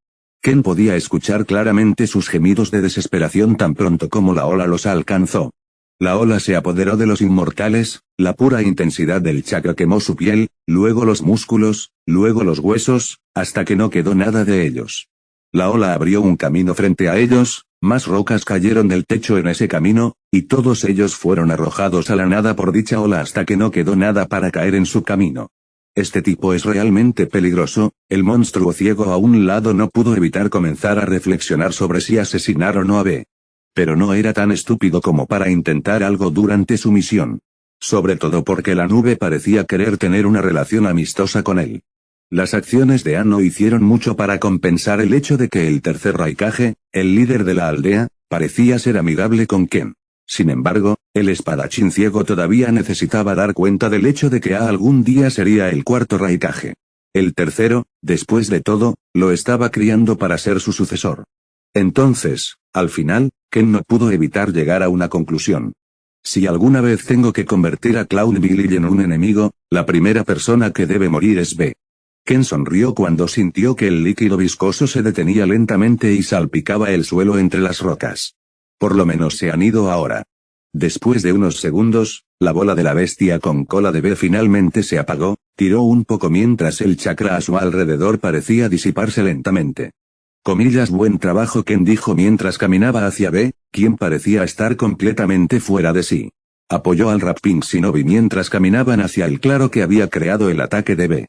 Ken podía escuchar claramente sus gemidos de desesperación tan pronto como la ola los alcanzó. La ola se apoderó de los inmortales, la pura intensidad del chakra quemó su piel, luego los músculos, luego los huesos, hasta que no quedó nada de ellos. La ola abrió un camino frente a ellos, más rocas cayeron del techo en ese camino, y todos ellos fueron arrojados a la nada por dicha ola hasta que no quedó nada para caer en su camino. Este tipo es realmente peligroso. El monstruo ciego a un lado no pudo evitar comenzar a reflexionar sobre si asesinar o no a Be. Pero no era tan estúpido como para intentar algo durante su misión. Sobre todo porque la nube parecía querer tener una relación amistosa con él. Las acciones de Anno hicieron mucho para compensar el hecho de que el tercer Raikage, el líder de la aldea, parecía ser amigable con Ken. Sin embargo, el espadachín ciego todavía necesitaba dar cuenta del hecho de que algún día sería el cuarto Raikage. El tercero, después de todo, lo estaba criando para ser su sucesor. Entonces, al final, Ken no pudo evitar llegar a una conclusión. Si alguna vez tengo que convertir a Cloud Billy en un enemigo, la primera persona que debe morir es Be. Ken sonrió cuando sintió que el líquido viscoso se detenía lentamente y salpicaba el suelo entre las rocas. Por lo menos se han ido ahora. Después de unos segundos, la bola de la bestia con cola de Be finalmente se apagó, tiró un poco mientras el chakra a su alrededor parecía disiparse lentamente. Comillas, buen trabajo, Ken dijo mientras caminaba hacia Be, quien parecía estar completamente fuera de sí. Apoyó al Rapping Shinobi mientras caminaban hacia el claro que había creado el ataque de Be.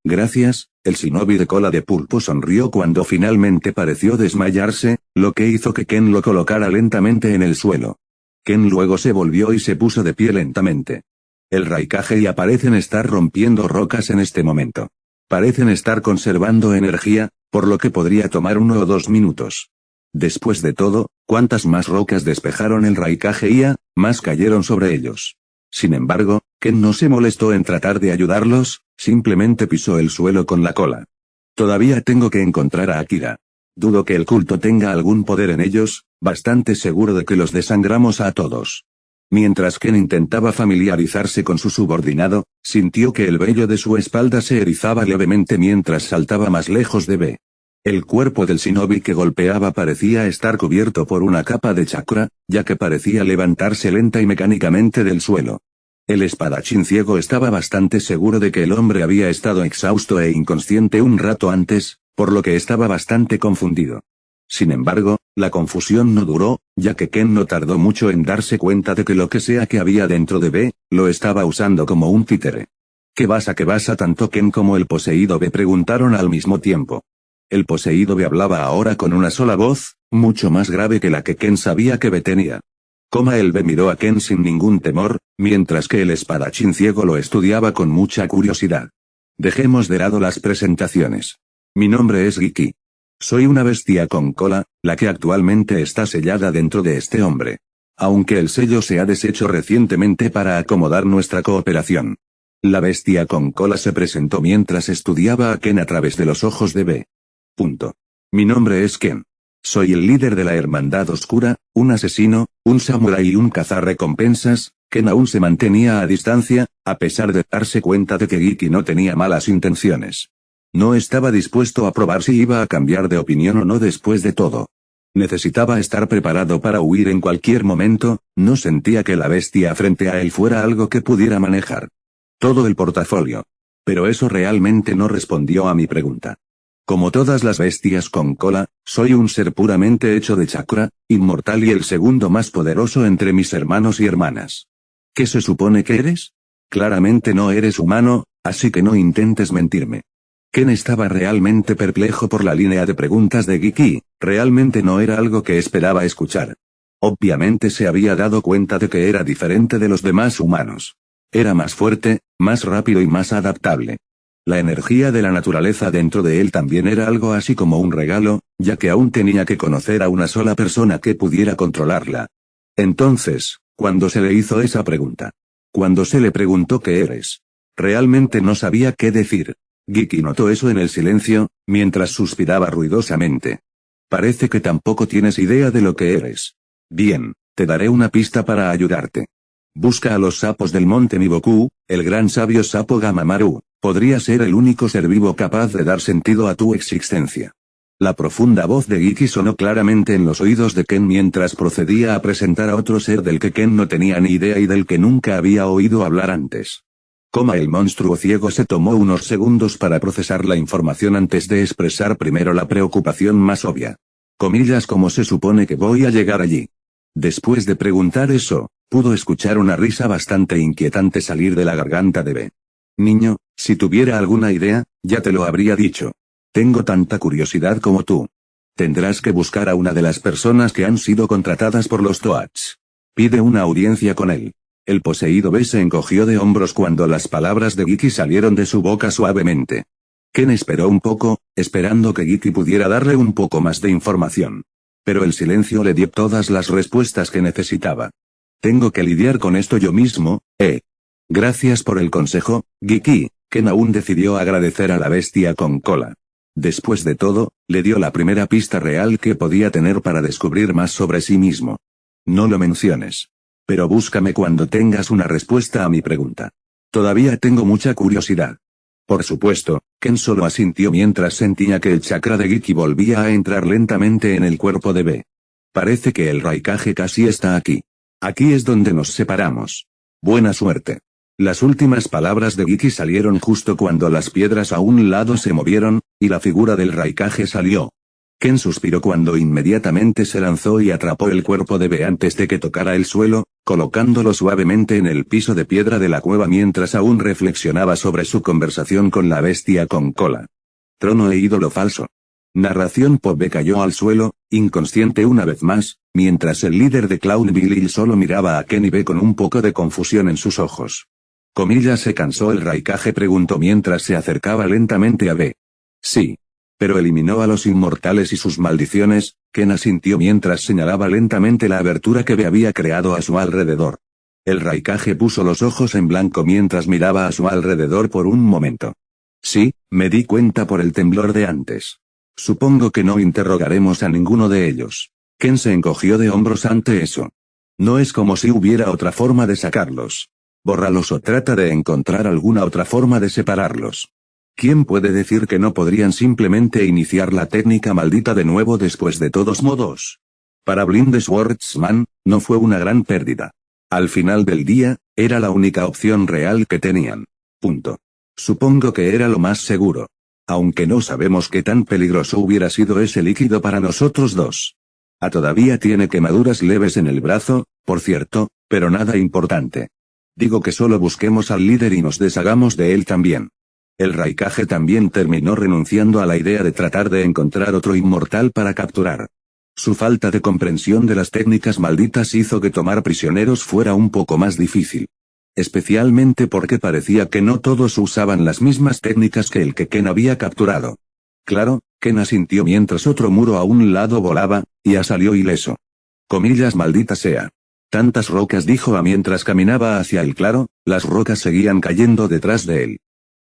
Gracias. El shinobi de cola de pulpo sonrió cuando finalmente pareció desmayarse, lo que hizo que Ken lo colocara lentamente en el suelo. Ken luego se volvió y se puso de pie lentamente. El Raikage y parecen estar rompiendo rocas en este momento. Parecen estar conservando energía, por lo que podría tomar 1 o 2 minutos. Después de todo, cuantas más rocas despejaron el Raikage y más cayeron sobre ellos. Sin embargo, Ken no se molestó en tratar de ayudarlos, simplemente pisó el suelo con la cola. Todavía tengo que encontrar a Akira. Dudo que el culto tenga algún poder en ellos, bastante seguro de que los desangramos a todos. Mientras Ken intentaba familiarizarse con su subordinado, sintió que el vello de su espalda se erizaba levemente mientras saltaba más lejos de Be. El cuerpo del shinobi que golpeaba parecía estar cubierto por una capa de chakra, ya que parecía levantarse lenta y mecánicamente del suelo. El espadachín ciego estaba bastante seguro de que el hombre había estado exhausto e inconsciente un rato antes, por lo que estaba bastante confundido. Sin embargo, la confusión no duró, ya que Ken no tardó mucho en darse cuenta de que lo que sea que había dentro de B, lo estaba usando como un títere. ¿Qué pasa? Tanto Ken como el poseído B preguntaron al mismo tiempo. El poseído B hablaba ahora con una sola voz, mucho más grave que la que Ken sabía que B tenía. El B miró a Ken sin ningún temor, mientras que el espadachín ciego lo estudiaba con mucha curiosidad. Dejemos de lado las presentaciones. Mi nombre es Giki. Soy una bestia con cola, la que actualmente está sellada dentro de este hombre. Aunque el sello se ha deshecho recientemente para acomodar nuestra cooperación. La bestia con cola se presentó mientras estudiaba a Ken a través de los ojos de B. Mi nombre es Ken. Soy el líder de la Hermandad Oscura, un asesino, un samurái y un cazarrecompensas. Ken aún se mantenía a distancia, a pesar de darse cuenta de que Giki no tenía malas intenciones. No estaba dispuesto a probar si iba a cambiar de opinión o no después de todo. Necesitaba estar preparado para huir en cualquier momento, no sentía que la bestia frente a él fuera algo que pudiera manejar. Todo el portafolio. Pero eso realmente no respondió a mi pregunta. Como todas las bestias con cola, soy un ser puramente hecho de chakra, inmortal y el segundo más poderoso entre mis hermanos y hermanas. ¿Qué se supone que eres? Claramente no eres humano, así que no intentes mentirme. Ken estaba realmente perplejo por la línea de preguntas de Giki, realmente no era algo que esperaba escuchar. Obviamente se había dado cuenta de que era diferente de los demás humanos. Era más fuerte, más rápido y más adaptable. La energía de la naturaleza dentro de él también era algo así como un regalo, ya que aún tenía que conocer a una sola persona que pudiera controlarla. Entonces, cuando se le hizo esa pregunta, cuando se le preguntó qué eres, realmente no sabía qué decir. Giki notó eso en el silencio, mientras suspiraba ruidosamente. Parece que tampoco tienes idea de lo que eres. Bien, te daré una pista para ayudarte. Busca a los sapos del monte Miboku, el gran sabio sapo Gamamaru, podría ser el único ser vivo capaz de dar sentido a tu existencia. La profunda voz de Giki sonó claramente en los oídos de Ken mientras procedía a presentar a otro ser del que Ken no tenía ni idea y del que nunca había oído hablar antes. El monstruo ciego se tomó unos segundos para procesar la información antes de expresar primero la preocupación más obvia. ¿Cómo se supone que voy a llegar allí? Después de preguntar eso, pudo escuchar una risa bastante inquietante salir de la garganta de B. Niño, si tuviera alguna idea, ya te lo habría dicho. Tengo tanta curiosidad como tú. Tendrás que buscar a una de las personas que han sido contratadas por los Toads. Pide una audiencia con él. El poseído B se encogió de hombros cuando las palabras de Giki salieron de su boca suavemente. Ken esperó un poco, esperando que Giki pudiera darle un poco más de información. Pero el silencio le dio todas las respuestas que necesitaba. Tengo que lidiar con esto yo mismo, Gracias por el consejo, Giki. Ken aún decidió agradecer a la bestia con cola. Después de todo, le dio la primera pista real que podía tener para descubrir más sobre sí mismo. No lo menciones. Pero búscame cuando tengas una respuesta a mi pregunta. Todavía tengo mucha curiosidad. Por supuesto, Ken solo asintió mientras sentía que el chakra de Giki volvía a entrar lentamente en el cuerpo de B. Parece que el Raikage casi está aquí. Aquí es donde nos separamos. Buena suerte. Las últimas palabras de Giki salieron justo cuando las piedras a un lado se movieron, y la figura del Raikage salió. Ken suspiró cuando inmediatamente se lanzó y atrapó el cuerpo de B antes de que tocara el suelo, colocándolo suavemente en el piso de piedra de la cueva mientras aún reflexionaba sobre su conversación con la bestia con cola. Trono e ídolo falso. Narración Pop B cayó al suelo, inconsciente una vez más, mientras el líder de Clown Village solo miraba a Ken y B con un poco de confusión en sus ojos. ¿Se cansó el Raikage? Preguntó mientras se acercaba lentamente a B. Sí. Pero eliminó a los inmortales y sus maldiciones. Ken asintió mientras señalaba lentamente la abertura que B había creado a su alrededor. El Raikage puso los ojos en blanco mientras miraba a su alrededor por un momento. Sí, me di cuenta por el temblor de antes. Supongo que no interrogaremos a ninguno de ellos. Ken se encogió de hombros ante eso. No es como si hubiera otra forma de sacarlos. Bórralos o trata de encontrar alguna otra forma de separarlos. ¿Quién puede decir que no podrían simplemente iniciar la técnica maldita de nuevo después de todos modos? Para Blind Swordsman, no fue una gran pérdida. Al final del día, era la única opción real que tenían. Punto. Supongo que era lo más seguro. Aunque no sabemos qué tan peligroso hubiera sido ese líquido para nosotros dos. Todavía tiene quemaduras leves en el brazo, por cierto, pero nada importante. Digo que solo busquemos al líder y nos deshagamos de él también. El Raikage también terminó renunciando a la idea de tratar de encontrar otro inmortal para capturar. Su falta de comprensión de las técnicas malditas hizo que tomar prisioneros fuera un poco más difícil. Especialmente porque parecía que no todos usaban las mismas técnicas que el que Ken había capturado. Claro, Ken asintió mientras otro muro a un lado volaba, y salió ileso. Comillas, maldita sea. Tantas rocas, dijo mientras caminaba hacia el claro, las rocas seguían cayendo detrás de él.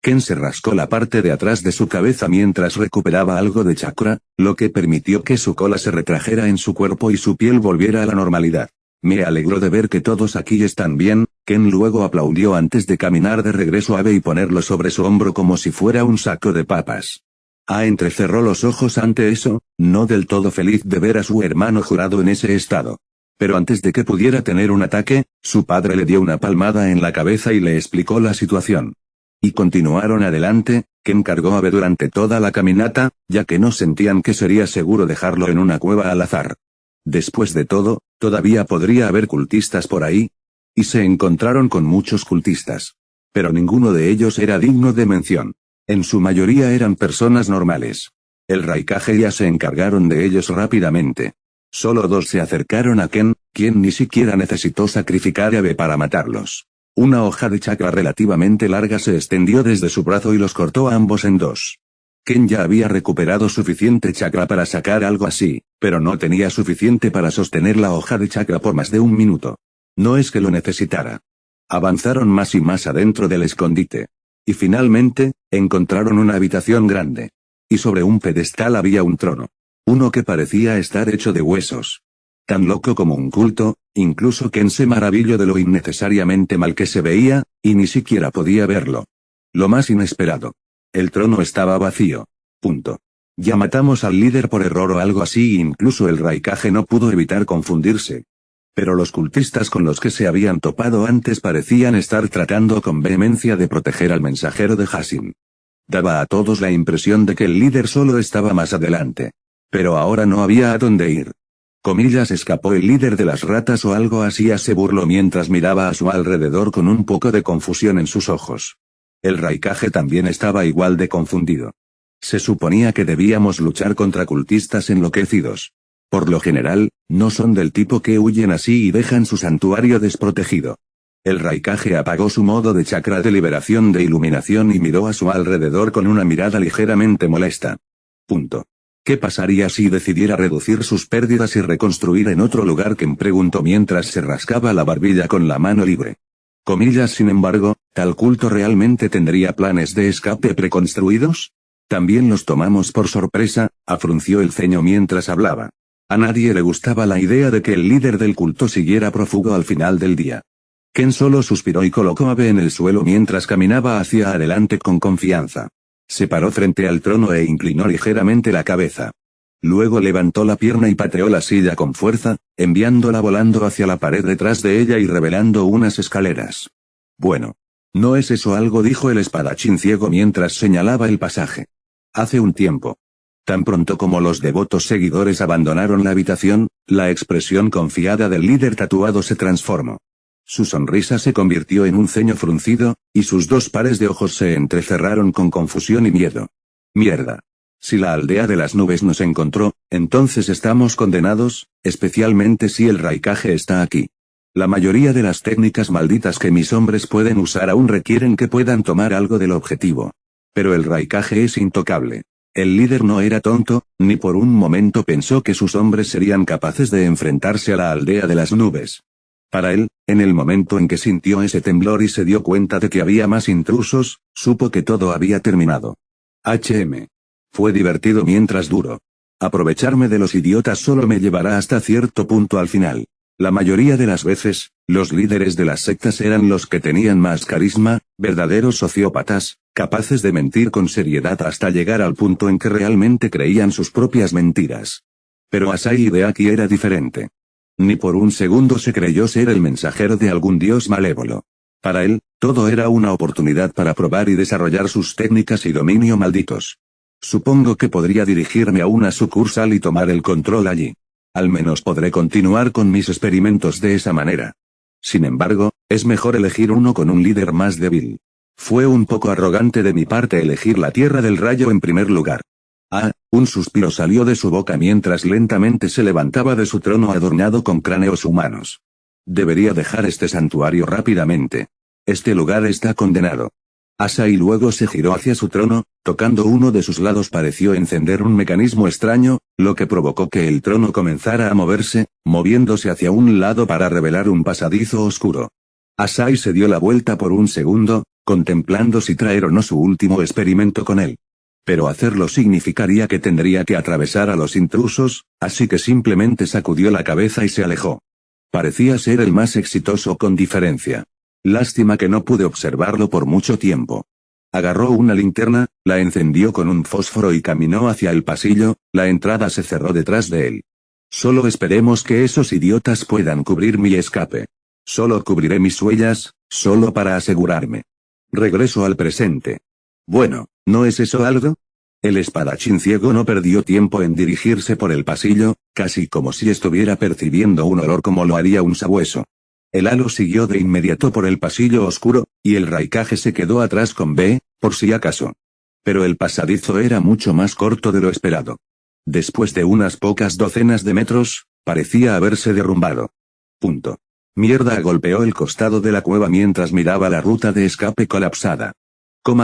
Ken se rascó la parte de atrás de su cabeza mientras recuperaba algo de chakra, lo que permitió que su cola se retrajera en su cuerpo y su piel volviera a la normalidad. Me alegro de ver que todos aquí están bien. Ken luego aplaudió antes de caminar de regreso a Abe y ponerlo sobre su hombro como si fuera un saco de papas. Entrecerró los ojos ante eso, no del todo feliz de ver a su hermano jurado en ese estado. Pero antes de que pudiera tener un ataque, su padre le dio una palmada en la cabeza y le explicó la situación. Y continuaron adelante. Ken cargó a Abe durante toda la caminata, ya que no sentían que sería seguro dejarlo en una cueva al azar. Después de todo, todavía podría haber cultistas por ahí. Y se encontraron con muchos cultistas. Pero ninguno de ellos era digno de mención. En su mayoría eran personas normales. El Raikage ya se encargaron de ellos rápidamente. Solo dos se acercaron a Ken, quien ni siquiera necesitó sacrificar a Abe para matarlos. Una hoja de chakra relativamente larga se extendió desde su brazo y los cortó a ambos en dos. Ken ya había recuperado suficiente chakra para sacar algo así, pero no tenía suficiente para sostener la hoja de chakra por más de un minuto. No es que lo necesitara. Avanzaron más y más adentro del escondite. Y finalmente, encontraron una habitación grande. Y sobre un pedestal había un trono. Uno que parecía estar hecho de huesos. Tan loco como un culto, incluso Ken se maravilló de lo innecesariamente mal que se veía, y ni siquiera podía verlo. Lo más inesperado. El trono estaba vacío. Punto. Ya matamos al líder por error o algo así, y incluso el Raikage no pudo evitar confundirse. Pero los cultistas con los que se habían topado antes parecían estar tratando con vehemencia de proteger al mensajero de Hassin. Daba a todos la impresión de que el líder solo estaba más adelante. Pero ahora no había a dónde ir. Comillas, escapó el líder de las ratas o algo así, se burló mientras miraba a su alrededor con un poco de confusión en sus ojos. El Raikage también estaba igual de confundido. Se suponía que debíamos luchar contra cultistas enloquecidos. Por lo general, no son del tipo que huyen así y dejan su santuario desprotegido. El Raikage apagó su modo de chakra de liberación de iluminación y miró a su alrededor con una mirada ligeramente molesta. Punto. ¿Qué pasaría si decidiera reducir sus pérdidas y reconstruir en otro lugar? Ken preguntó mientras se rascaba la barbilla con la mano libre. Comillas, sin embargo, ¿tal culto realmente tendría planes de escape preconstruidos? También los tomamos por sorpresa, frunció el ceño mientras hablaba. A nadie le gustaba la idea de que el líder del culto siguiera prófugo al final del día. Ken solo suspiró y colocó a Abe en el suelo mientras caminaba hacia adelante con confianza. Se paró frente al trono e inclinó ligeramente la cabeza. Luego levantó la pierna y pateó la silla con fuerza, enviándola volando hacia la pared detrás de ella y revelando unas escaleras. Bueno. ¿No es eso algo?, dijo el espadachín ciego mientras señalaba el pasaje. Hace un tiempo. Tan pronto como los devotos seguidores abandonaron la habitación, la expresión confiada del líder tatuado se transformó. Su sonrisa se convirtió en un ceño fruncido, y sus dos pares de ojos se entrecerraron con confusión y miedo. Mierda. Si la aldea de las nubes nos encontró, entonces estamos condenados, especialmente si el Raikage está aquí. La mayoría de las técnicas malditas que mis hombres pueden usar aún requieren que puedan tomar algo del objetivo. Pero el Raikage es intocable. El líder no era tonto, ni por un momento pensó que sus hombres serían capaces de enfrentarse a la aldea de las nubes. Para él, en el momento en que sintió ese temblor y se dio cuenta de que había más intrusos, supo que todo había terminado. Fue divertido mientras duró. Aprovecharme de los idiotas solo me llevará hasta cierto punto al final. La mayoría de las veces, los líderes de las sectas eran los que tenían más carisma, verdaderos sociópatas, capaces de mentir con seriedad hasta llegar al punto en que realmente creían sus propias mentiras. Pero Asahi de aquí era diferente. Ni por un segundo se creyó ser el mensajero de algún dios malévolo. Para él, todo era una oportunidad para probar y desarrollar sus técnicas y dominio malditos. Supongo que podría dirigirme a una sucursal y tomar el control allí. Al menos podré continuar con mis experimentos de esa manera. Sin embargo, es mejor elegir uno con un líder más débil. Fue un poco arrogante de mi parte elegir la Tierra del Rayo en primer lugar. Un suspiro salió de su boca mientras lentamente se levantaba de su trono adornado con cráneos humanos. Debería dejar este santuario rápidamente. Este lugar está condenado. Asai luego se giró hacia su trono, tocando uno de sus lados pareció encender un mecanismo extraño, lo que provocó que el trono comenzara a moverse, moviéndose hacia un lado para revelar un pasadizo oscuro. Asai se dio la vuelta por un segundo, contemplando si traer o no su último experimento con él. Pero hacerlo significaría que tendría que atravesar a los intrusos, así que simplemente sacudió la cabeza y se alejó. Parecía ser el más exitoso con diferencia. Lástima que no pude observarlo por mucho tiempo. Agarró una linterna, la encendió con un fósforo y caminó hacia el pasillo, la entrada se cerró detrás de él. Solo esperemos que esos idiotas puedan cubrir mi escape. Solo cubriré mis huellas, solo para asegurarme. Regreso al presente. Bueno, ¿no es eso algo? El espadachín ciego no perdió tiempo en dirigirse por el pasillo, casi como si estuviera percibiendo un olor como lo haría un sabueso. El halo siguió de inmediato por el pasillo oscuro, y el Raikage se quedó atrás con B, por si acaso. Pero el pasadizo era mucho más corto de lo esperado. Después de unas pocas docenas de metros, parecía haberse derrumbado. Mierda, golpeó el costado de la cueva mientras miraba la ruta de escape colapsada.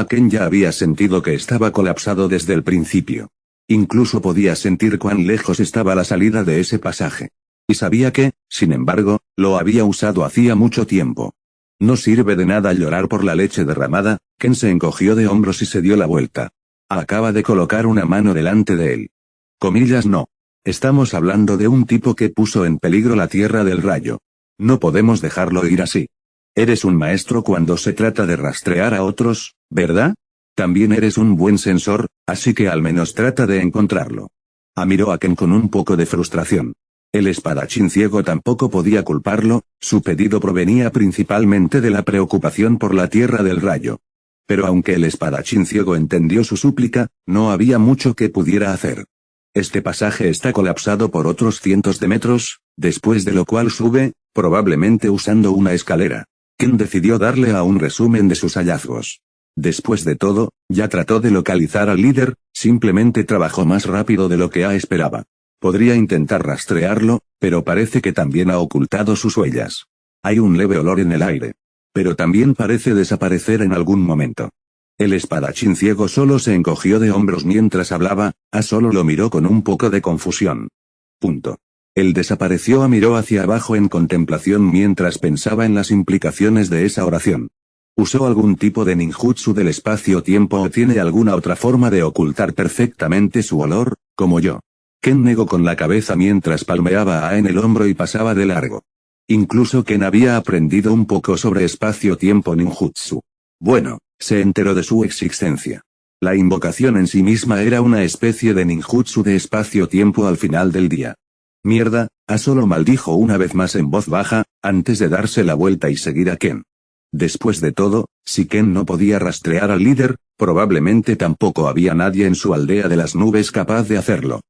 Ken ya había sentido que estaba colapsado desde el principio. Incluso podía sentir cuán lejos estaba la salida de ese pasaje. Y sabía que, sin embargo, lo había usado hacía mucho tiempo. No sirve de nada llorar por la leche derramada. Ken se encogió de hombros y se dio la vuelta. Acaba de colocar una mano delante de él. Comillas no. Estamos hablando de un tipo que puso en peligro la Tierra del Rayo. No podemos dejarlo ir así. Eres un maestro cuando se trata de rastrear a otros, ¿verdad? También eres un buen sensor, así que al menos trata de encontrarlo. Miró a Ken con un poco de frustración. El espadachín ciego tampoco podía culparlo, su pedido provenía principalmente de la preocupación por la Tierra del Rayo. Pero aunque el espadachín ciego entendió su súplica, no había mucho que pudiera hacer. Este pasaje está colapsado por otros cientos de metros, después de lo cual sube, probablemente usando una escalera. Ken decidió darle a un resumen de sus hallazgos. Después de todo, ya trató de localizar al líder, simplemente trabajó más rápido de lo que esperaba. Podría intentar rastrearlo, pero parece que también ha ocultado sus huellas. Hay un leve olor en el aire. Pero también parece desaparecer en algún momento. El espadachín ciego solo se encogió de hombros mientras hablaba, solo lo miró con un poco de confusión. Él desapareció miró hacia abajo en contemplación mientras pensaba en las implicaciones de esa oración. ¿Usó algún tipo de ninjutsu del espacio-tiempo o tiene alguna otra forma de ocultar perfectamente su olor, como yo? Ken negó con la cabeza mientras palmeaba en el hombro y pasaba de largo. Incluso Ken había aprendido un poco sobre espacio-tiempo ninjutsu. Bueno, se enteró de su existencia. La invocación en sí misma era una especie de ninjutsu de espacio-tiempo al final del día. Mierda, solo maldijo una vez más en voz baja, antes de darse la vuelta y seguir a Ken. Después de todo, si Ken no podía rastrear al líder, probablemente tampoco había nadie en su aldea de las nubes capaz de hacerlo.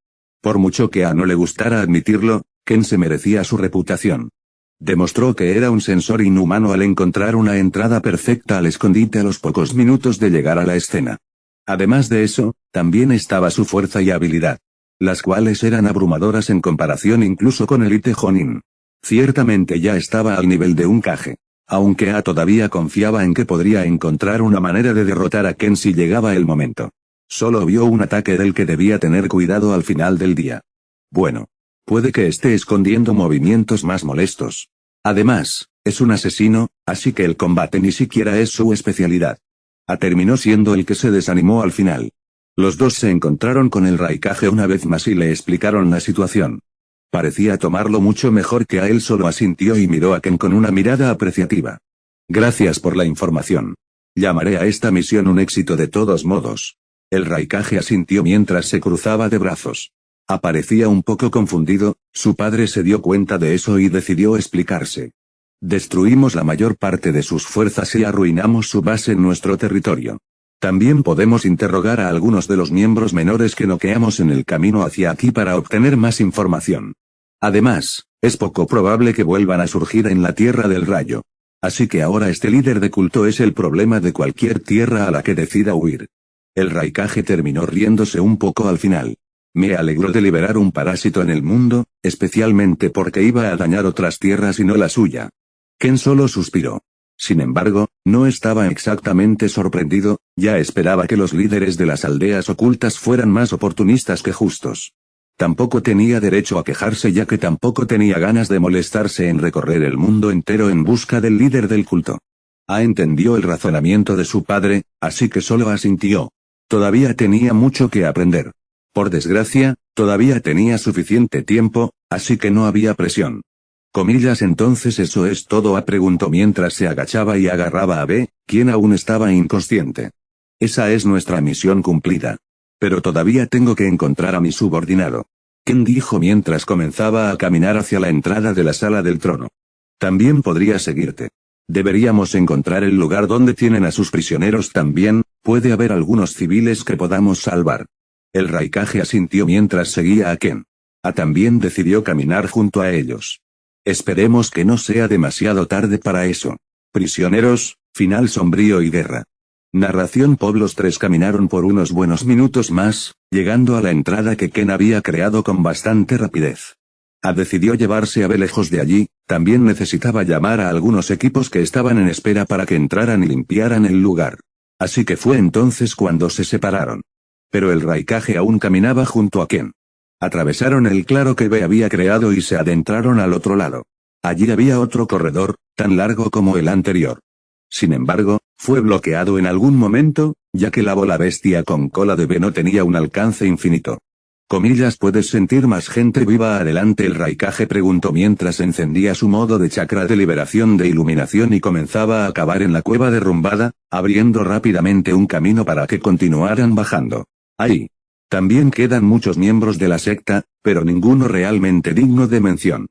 Por mucho que no le gustara admitirlo, Ken se merecía su reputación. Demostró que era un sensor inhumano al encontrar una entrada perfecta al escondite a los pocos minutos de llegar a la escena. Además de eso, también estaba su fuerza y habilidad, las cuales eran abrumadoras en comparación incluso con Elite Jonin. Ciertamente ya estaba al nivel de un Kage. Aunque todavía confiaba en que podría encontrar una manera de derrotar a Ken si llegaba el momento. Solo vio un ataque del que debía tener cuidado al final del día. Bueno. Puede que esté escondiendo movimientos más molestos. Además, es un asesino, así que el combate ni siquiera es su especialidad. Terminó siendo el que se desanimó al final. Los dos se encontraron con el Raikage una vez más y le explicaron la situación. Parecía tomarlo mucho mejor que él solo asintió y miró a Ken con una mirada apreciativa. Gracias por la información. Llamaré a esta misión un éxito de todos modos. El Raikage asintió mientras se cruzaba de brazos. Aparecía un poco confundido, su padre se dio cuenta de eso y decidió explicarse. Destruimos la mayor parte de sus fuerzas y arruinamos su base en nuestro territorio. También podemos interrogar a algunos de los miembros menores que noqueamos en el camino hacia aquí para obtener más información. Además, es poco probable que vuelvan a surgir en la Tierra del Rayo. Así que ahora este líder de culto es el problema de cualquier tierra a la que decida huir. El Raikage terminó riéndose un poco al final. Me alegró de liberar un parásito en el mundo, especialmente porque iba a dañar otras tierras y no la suya. Ken solo suspiró. Sin embargo, no estaba exactamente sorprendido, ya esperaba que los líderes de las aldeas ocultas fueran más oportunistas que justos. Tampoco tenía derecho a quejarse ya que tampoco tenía ganas de molestarse en recorrer el mundo entero en busca del líder del culto. Entendió el razonamiento de su padre, así que solo asintió. Todavía tenía mucho que aprender. Por desgracia, todavía tenía suficiente tiempo, así que no había presión. Comillas, entonces eso es todo, preguntó mientras se agachaba y agarraba a B, quien aún estaba inconsciente. Esa es nuestra misión cumplida. Pero todavía tengo que encontrar a mi subordinado. Ken dijo mientras comenzaba a caminar hacia la entrada de la sala del trono. También podría seguirte. Deberíamos encontrar el lugar donde tienen a sus prisioneros también, puede haber algunos civiles que podamos salvar. El Raikage asintió mientras seguía a Ken. También decidió caminar junto a ellos. Esperemos que no sea demasiado tarde para eso. Prisioneros, final sombrío y guerra. Narración Pop. Los tres caminaron por unos buenos minutos más, llegando a la entrada que Ken había creado con bastante rapidez. Decidió llevarse a B lejos de allí, también necesitaba llamar a algunos equipos que estaban en espera para que entraran y limpiaran el lugar. Así que fue entonces cuando se separaron. Pero el Raikage aún caminaba junto a Ken. Atravesaron el claro que B había creado y se adentraron al otro lado. Allí había otro corredor, tan largo como el anterior. Sin embargo, fue bloqueado en algún momento, ya que la bola bestia con cola de B no tenía un alcance infinito. Comillas, ¿puedes sentir más gente viva adelante? El Raikage preguntó mientras encendía su modo de chakra de liberación de iluminación y comenzaba a cavar en la cueva derrumbada, abriendo rápidamente un camino para que continuaran bajando. Ahí. También quedan muchos miembros de la secta, pero ninguno realmente digno de mención.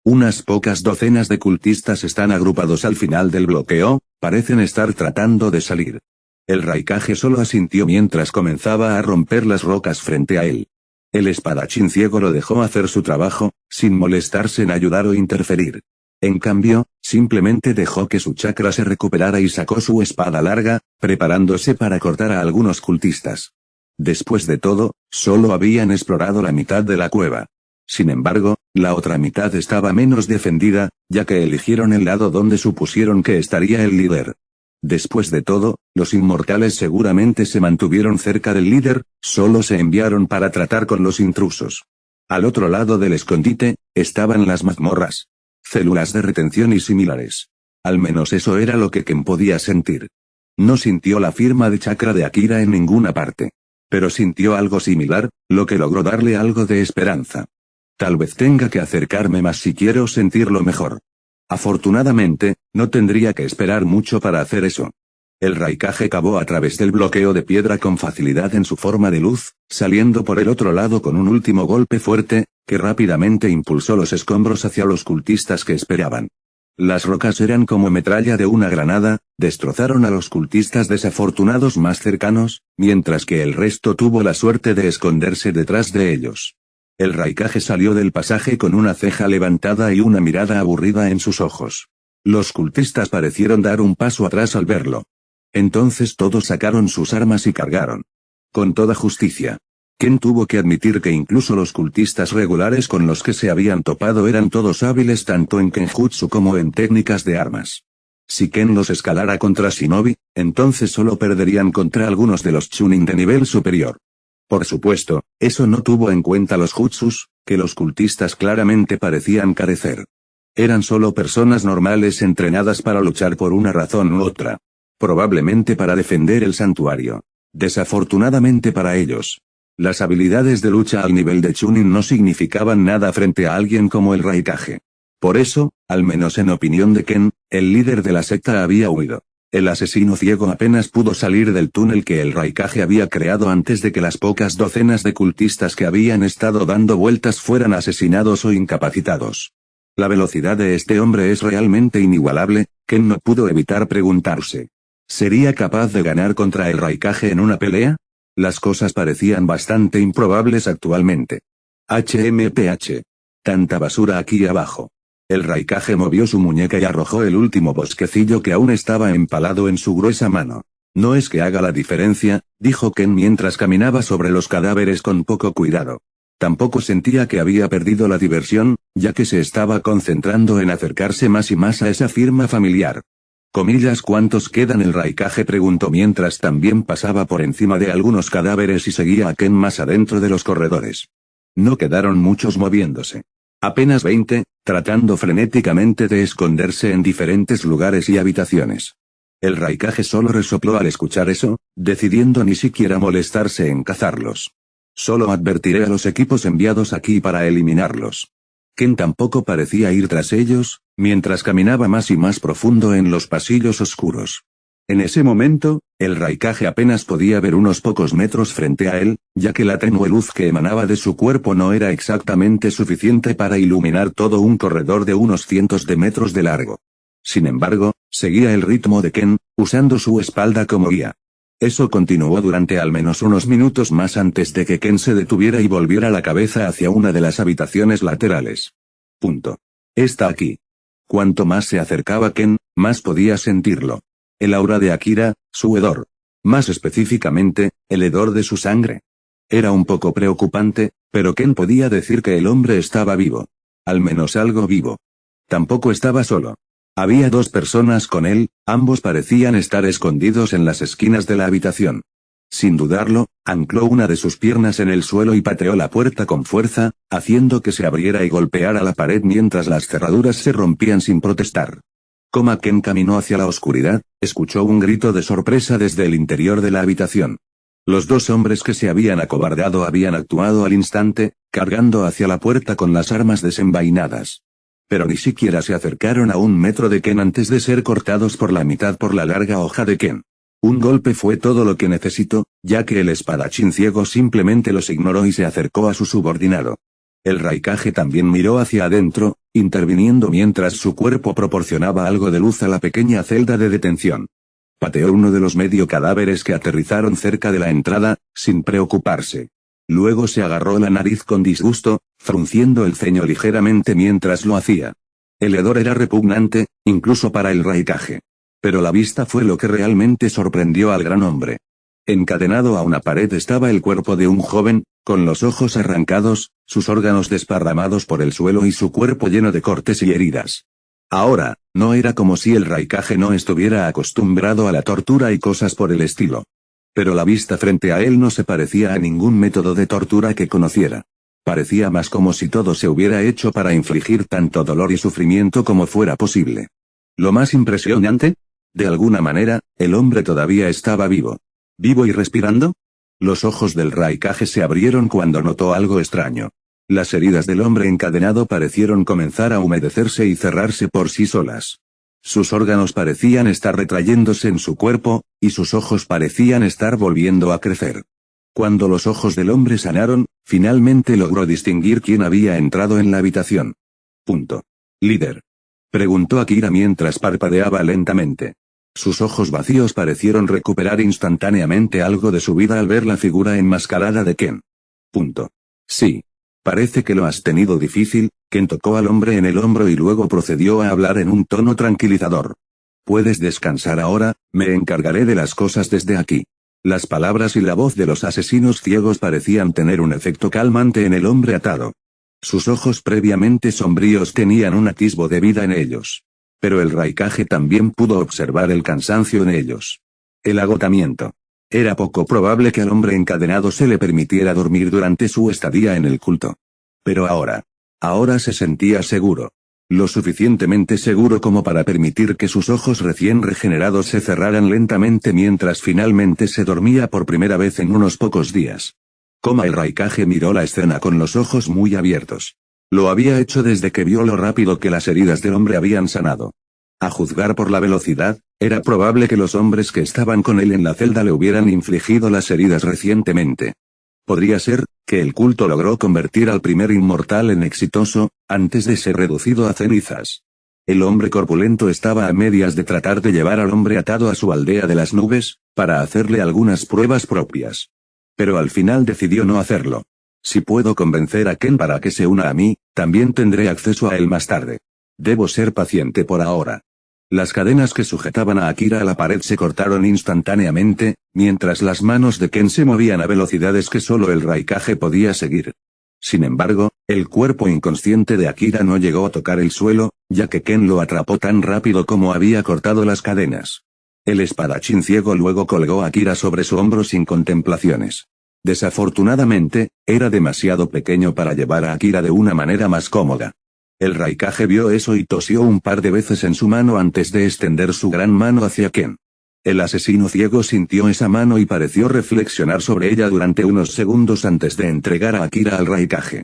Unas pocas docenas de cultistas están agrupados al final del bloqueo, parecen estar tratando de salir. El Raikage solo asintió mientras comenzaba a romper las rocas frente a él. El espadachín ciego lo dejó hacer su trabajo, sin molestarse en ayudar o interferir. En cambio, simplemente dejó que su chakra se recuperara y sacó su espada larga, preparándose para cortar a algunos cultistas. Después de todo, solo habían explorado la mitad de la cueva. Sin embargo, la otra mitad estaba menos defendida, ya que eligieron el lado donde supusieron que estaría el líder. Después de todo, los inmortales seguramente se mantuvieron cerca del líder, solo se enviaron para tratar con los intrusos. Al otro lado del escondite, estaban las mazmorras. Células de retención y similares. Al menos eso era lo que Ken podía sentir. No sintió la firma de chakra de Akira en ninguna parte. Pero sintió algo similar, lo que logró darle algo de esperanza. Tal vez tenga que acercarme más si quiero sentirlo mejor. Afortunadamente, no tendría que esperar mucho para hacer eso. El Raikage cavó a través del bloqueo de piedra con facilidad en su forma de luz, saliendo por el otro lado con un último golpe fuerte, que rápidamente impulsó los escombros hacia los cultistas que esperaban. Las rocas eran como metralla de una granada, destrozaron a los cultistas desafortunados más cercanos, mientras que el resto tuvo la suerte de esconderse detrás de ellos. El Raikage salió del pasaje con una ceja levantada y una mirada aburrida en sus ojos. Los cultistas parecieron dar un paso atrás al verlo. Entonces todos sacaron sus armas y cargaron. Con toda justicia. Ken tuvo que admitir que incluso los cultistas regulares con los que se habían topado eran todos hábiles tanto en Kenjutsu como en técnicas de armas. Si Ken los escalara contra Shinobi, entonces solo perderían contra algunos de los Chunin de nivel superior. Por supuesto, eso no tuvo en cuenta los jutsus, que los cultistas claramente parecían carecer. Eran solo personas normales entrenadas para luchar por una razón u otra. Probablemente para defender el santuario. Desafortunadamente para ellos. Las habilidades de lucha al nivel de Chunin no significaban nada frente a alguien como el Raikage. Por eso, al menos en opinión de Ken, el líder de la secta había huido. El asesino ciego apenas pudo salir del túnel que el Raikage había creado antes de que las pocas docenas de cultistas que habían estado dando vueltas fueran asesinados o incapacitados. La velocidad de este hombre es realmente inigualable. Ken no pudo evitar preguntarse. ¿Sería capaz de ganar contra el Raikage en una pelea? Las cosas parecían bastante improbables actualmente. HMPH. Tanta basura aquí abajo. El Raikage movió su muñeca y arrojó el último bosquecillo que aún estaba empalado en su gruesa mano. No es que haga la diferencia, dijo Ken mientras caminaba sobre los cadáveres con poco cuidado. Tampoco sentía que había perdido la diversión, ya que se estaba concentrando en acercarse más y más a esa firma familiar. Comillas, ¿cuántos quedan? El Raikage preguntó mientras también pasaba por encima de algunos cadáveres y seguía a Ken más adentro de los corredores. No quedaron muchos moviéndose. Apenas 20, tratando frenéticamente de esconderse en diferentes lugares y habitaciones. El Raikage solo resopló al escuchar eso, decidiendo ni siquiera molestarse en cazarlos. Solo advertiré a los equipos enviados aquí para eliminarlos. Ken tampoco parecía ir tras ellos, mientras caminaba más y más profundo en los pasillos oscuros. En ese momento, el Raikage apenas podía ver unos pocos metros frente a él, ya que la tenue luz que emanaba de su cuerpo no era exactamente suficiente para iluminar todo un corredor de unos cientos de metros de largo. Sin embargo, seguía el ritmo de Ken, usando su espalda como guía. Eso continuó durante al menos unos minutos más antes de que Ken se detuviera y volviera la cabeza hacia una de las habitaciones laterales. Está aquí. Cuanto más se acercaba Ken, más podía sentirlo. El aura de Akira, su hedor. Más específicamente, el hedor de su sangre. Era un poco preocupante, pero Ken podía decir que el hombre estaba vivo. Al menos algo vivo. Tampoco estaba solo. Había dos personas con él, ambos parecían estar escondidos en las esquinas de la habitación. Sin dudarlo, ancló una de sus piernas en el suelo y pateó la puerta con fuerza, haciendo que se abriera y golpeara la pared mientras las cerraduras se rompían sin protestar. Ken caminó hacia la oscuridad, escuchó un grito de sorpresa desde el interior de la habitación. Los dos hombres que se habían acobardado habían actuado al instante, cargando hacia la puerta con las armas desenvainadas. Pero ni siquiera se acercaron a 1 metro de Ken antes de ser cortados por la mitad por la larga hoja de Ken. Un golpe fue todo lo que necesitó, ya que el espadachín ciego simplemente los ignoró y se acercó a su subordinado. El Raikage también miró hacia adentro, interviniendo mientras su cuerpo proporcionaba algo de luz a la pequeña celda de detención. Pateó uno de los medio cadáveres que aterrizaron cerca de la entrada, sin preocuparse. Luego se agarró la nariz con disgusto, frunciendo el ceño ligeramente mientras lo hacía. El hedor era repugnante, incluso para el Raikage. Pero la vista fue lo que realmente sorprendió al gran hombre. Encadenado a una pared estaba el cuerpo de un joven, con los ojos arrancados, sus órganos desparramados por el suelo y su cuerpo lleno de cortes y heridas. Ahora, no era como si el Raikage no estuviera acostumbrado a la tortura y cosas por el estilo. Pero la vista frente a él no se parecía a ningún método de tortura que conociera. Parecía más como si todo se hubiera hecho para infligir tanto dolor y sufrimiento como fuera posible. Lo más impresionante, de alguna manera, el hombre todavía estaba vivo. ¿Vivo y respirando? Los ojos del Raikage se abrieron cuando notó algo extraño. Las heridas del hombre encadenado parecieron comenzar a humedecerse y cerrarse por sí solas. Sus órganos parecían estar retrayéndose en su cuerpo, y sus ojos parecían estar volviendo a crecer. Cuando los ojos del hombre sanaron, finalmente logró distinguir quién había entrado en la habitación. ¿Líder? Preguntó Akira mientras parpadeaba lentamente. Sus ojos vacíos parecieron recuperar instantáneamente algo de su vida al ver la figura enmascarada de Ken. Sí. Parece que lo has tenido difícil. Ken tocó al hombre en el hombro y luego procedió a hablar en un tono tranquilizador. Puedes descansar ahora, me encargaré de las cosas desde aquí. Las palabras y la voz de los asesinos ciegos parecían tener un efecto calmante en el hombre atado. Sus ojos previamente sombríos tenían un atisbo de vida en ellos. Pero el Raikage también pudo observar el cansancio en ellos. El agotamiento. Era poco probable que al hombre encadenado se le permitiera dormir durante su estadía en el culto. Pero ahora se sentía seguro. Lo suficientemente seguro como para permitir que sus ojos recién regenerados se cerraran lentamente mientras finalmente se dormía por primera vez en unos pocos días. El Raikage miró la escena con los ojos muy abiertos. Lo había hecho desde que vio lo rápido que las heridas del hombre habían sanado. A juzgar por la velocidad, Era probable que los hombres que estaban con él en la celda le hubieran infligido las heridas recientemente. Podría ser, que el culto logró convertir al primer inmortal en exitoso, antes de ser reducido a cenizas. El hombre corpulento estaba a medias de tratar de llevar al hombre atado a su aldea de las nubes, para hacerle algunas pruebas propias. Pero al final decidió no hacerlo. Si puedo convencer a Ken para que se una a mí, también tendré acceso a él más tarde. Debo ser paciente por ahora. Las cadenas que sujetaban a Akira a la pared se cortaron instantáneamente, mientras las manos de Ken se movían a velocidades que solo el Raikage podía seguir. Sin embargo, el cuerpo inconsciente de Akira no llegó a tocar el suelo, ya que Ken lo atrapó tan rápido como había cortado las cadenas. El espadachín ciego luego colgó a Akira sobre su hombro sin contemplaciones. Desafortunadamente, era demasiado pequeño para llevar a Akira de una manera más cómoda. El Raikage vio eso y tosió un par de veces en su mano antes de extender su gran mano hacia Ken. El asesino ciego sintió esa mano y pareció reflexionar sobre ella durante unos segundos antes de entregar a Akira al Raikage.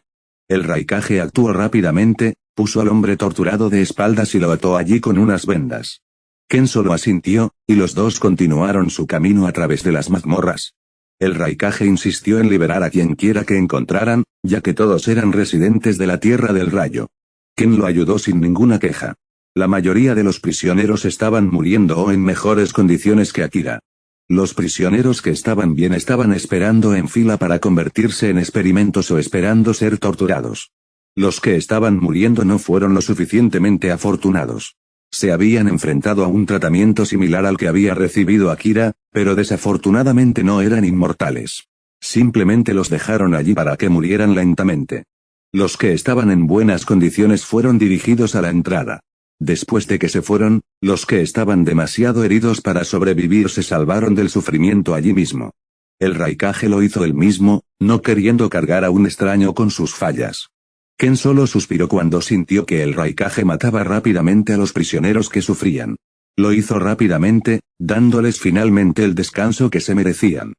El Raikage actuó rápidamente, puso al hombre torturado de espaldas y lo ató allí con unas vendas. Ken solo asintió, y los dos continuaron su camino a través de las mazmorras. El Raikage insistió en liberar a quien quiera que encontraran, ya que todos eran residentes de la Tierra del Rayo. Ken lo ayudó sin ninguna queja. La mayoría de los prisioneros estaban muriendo o en mejores condiciones que Akira. Los prisioneros que estaban bien estaban esperando en fila para convertirse en experimentos o esperando ser torturados. Los que estaban muriendo no fueron lo suficientemente afortunados. Se habían enfrentado a un tratamiento similar al que había recibido Akira, pero desafortunadamente no eran inmortales. Simplemente los dejaron allí para que murieran lentamente. Los que estaban en buenas condiciones fueron dirigidos a la entrada. Después de que se fueron, los que estaban demasiado heridos para sobrevivir se salvaron del sufrimiento allí mismo. El Raikage lo hizo él mismo, no queriendo cargar a un extraño con sus fallas. Ken solo suspiró cuando sintió que el Raikage mataba rápidamente a los prisioneros que sufrían. Lo hizo rápidamente, dándoles finalmente el descanso que se merecían.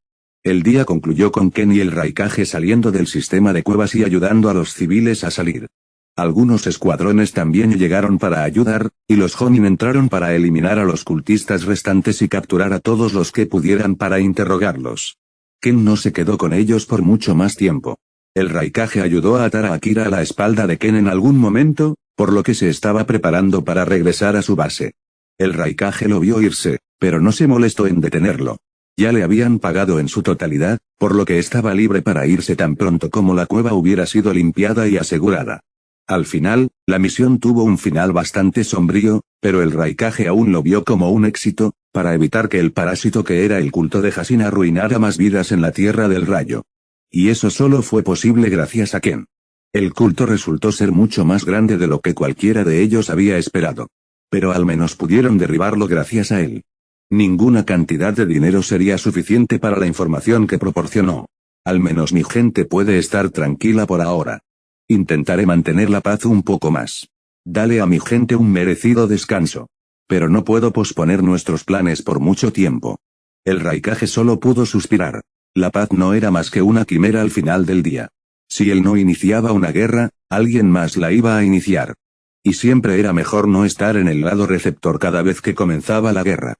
El día concluyó con Ken y el Raikage saliendo del sistema de cuevas y ayudando a los civiles a salir. Algunos escuadrones también llegaron para ayudar, y los Jonin entraron para eliminar a los cultistas restantes y capturar a todos los que pudieran para interrogarlos. Ken no se quedó con ellos por mucho más tiempo. El Raikage ayudó a atar a Akira a la espalda de Ken en algún momento, por lo que se estaba preparando para regresar a su base. El Raikage lo vio irse, pero no se molestó en detenerlo. Ya le habían pagado en su totalidad, por lo que estaba libre para irse tan pronto como la cueva hubiera sido limpiada y asegurada. Al final, la misión tuvo un final bastante sombrío, pero el Raikage aún lo vio como un éxito, para evitar que el parásito que era el culto de Hashin arruinara más vidas en la Tierra del Rayo. Y eso solo fue posible gracias a Ken. El culto resultó ser mucho más grande de lo que cualquiera de ellos había esperado. Pero al menos pudieron derribarlo gracias a él. Ninguna cantidad de dinero sería suficiente para la información que proporcionó. Al menos mi gente puede estar tranquila por ahora. Intentaré mantener la paz un poco más. Dale a mi gente un merecido descanso. Pero no puedo posponer nuestros planes por mucho tiempo. El Raikage solo pudo suspirar. La paz no era más que una quimera al final del día. Si él no iniciaba una guerra, alguien más la iba a iniciar. Y siempre era mejor no estar en el lado receptor cada vez que comenzaba la guerra.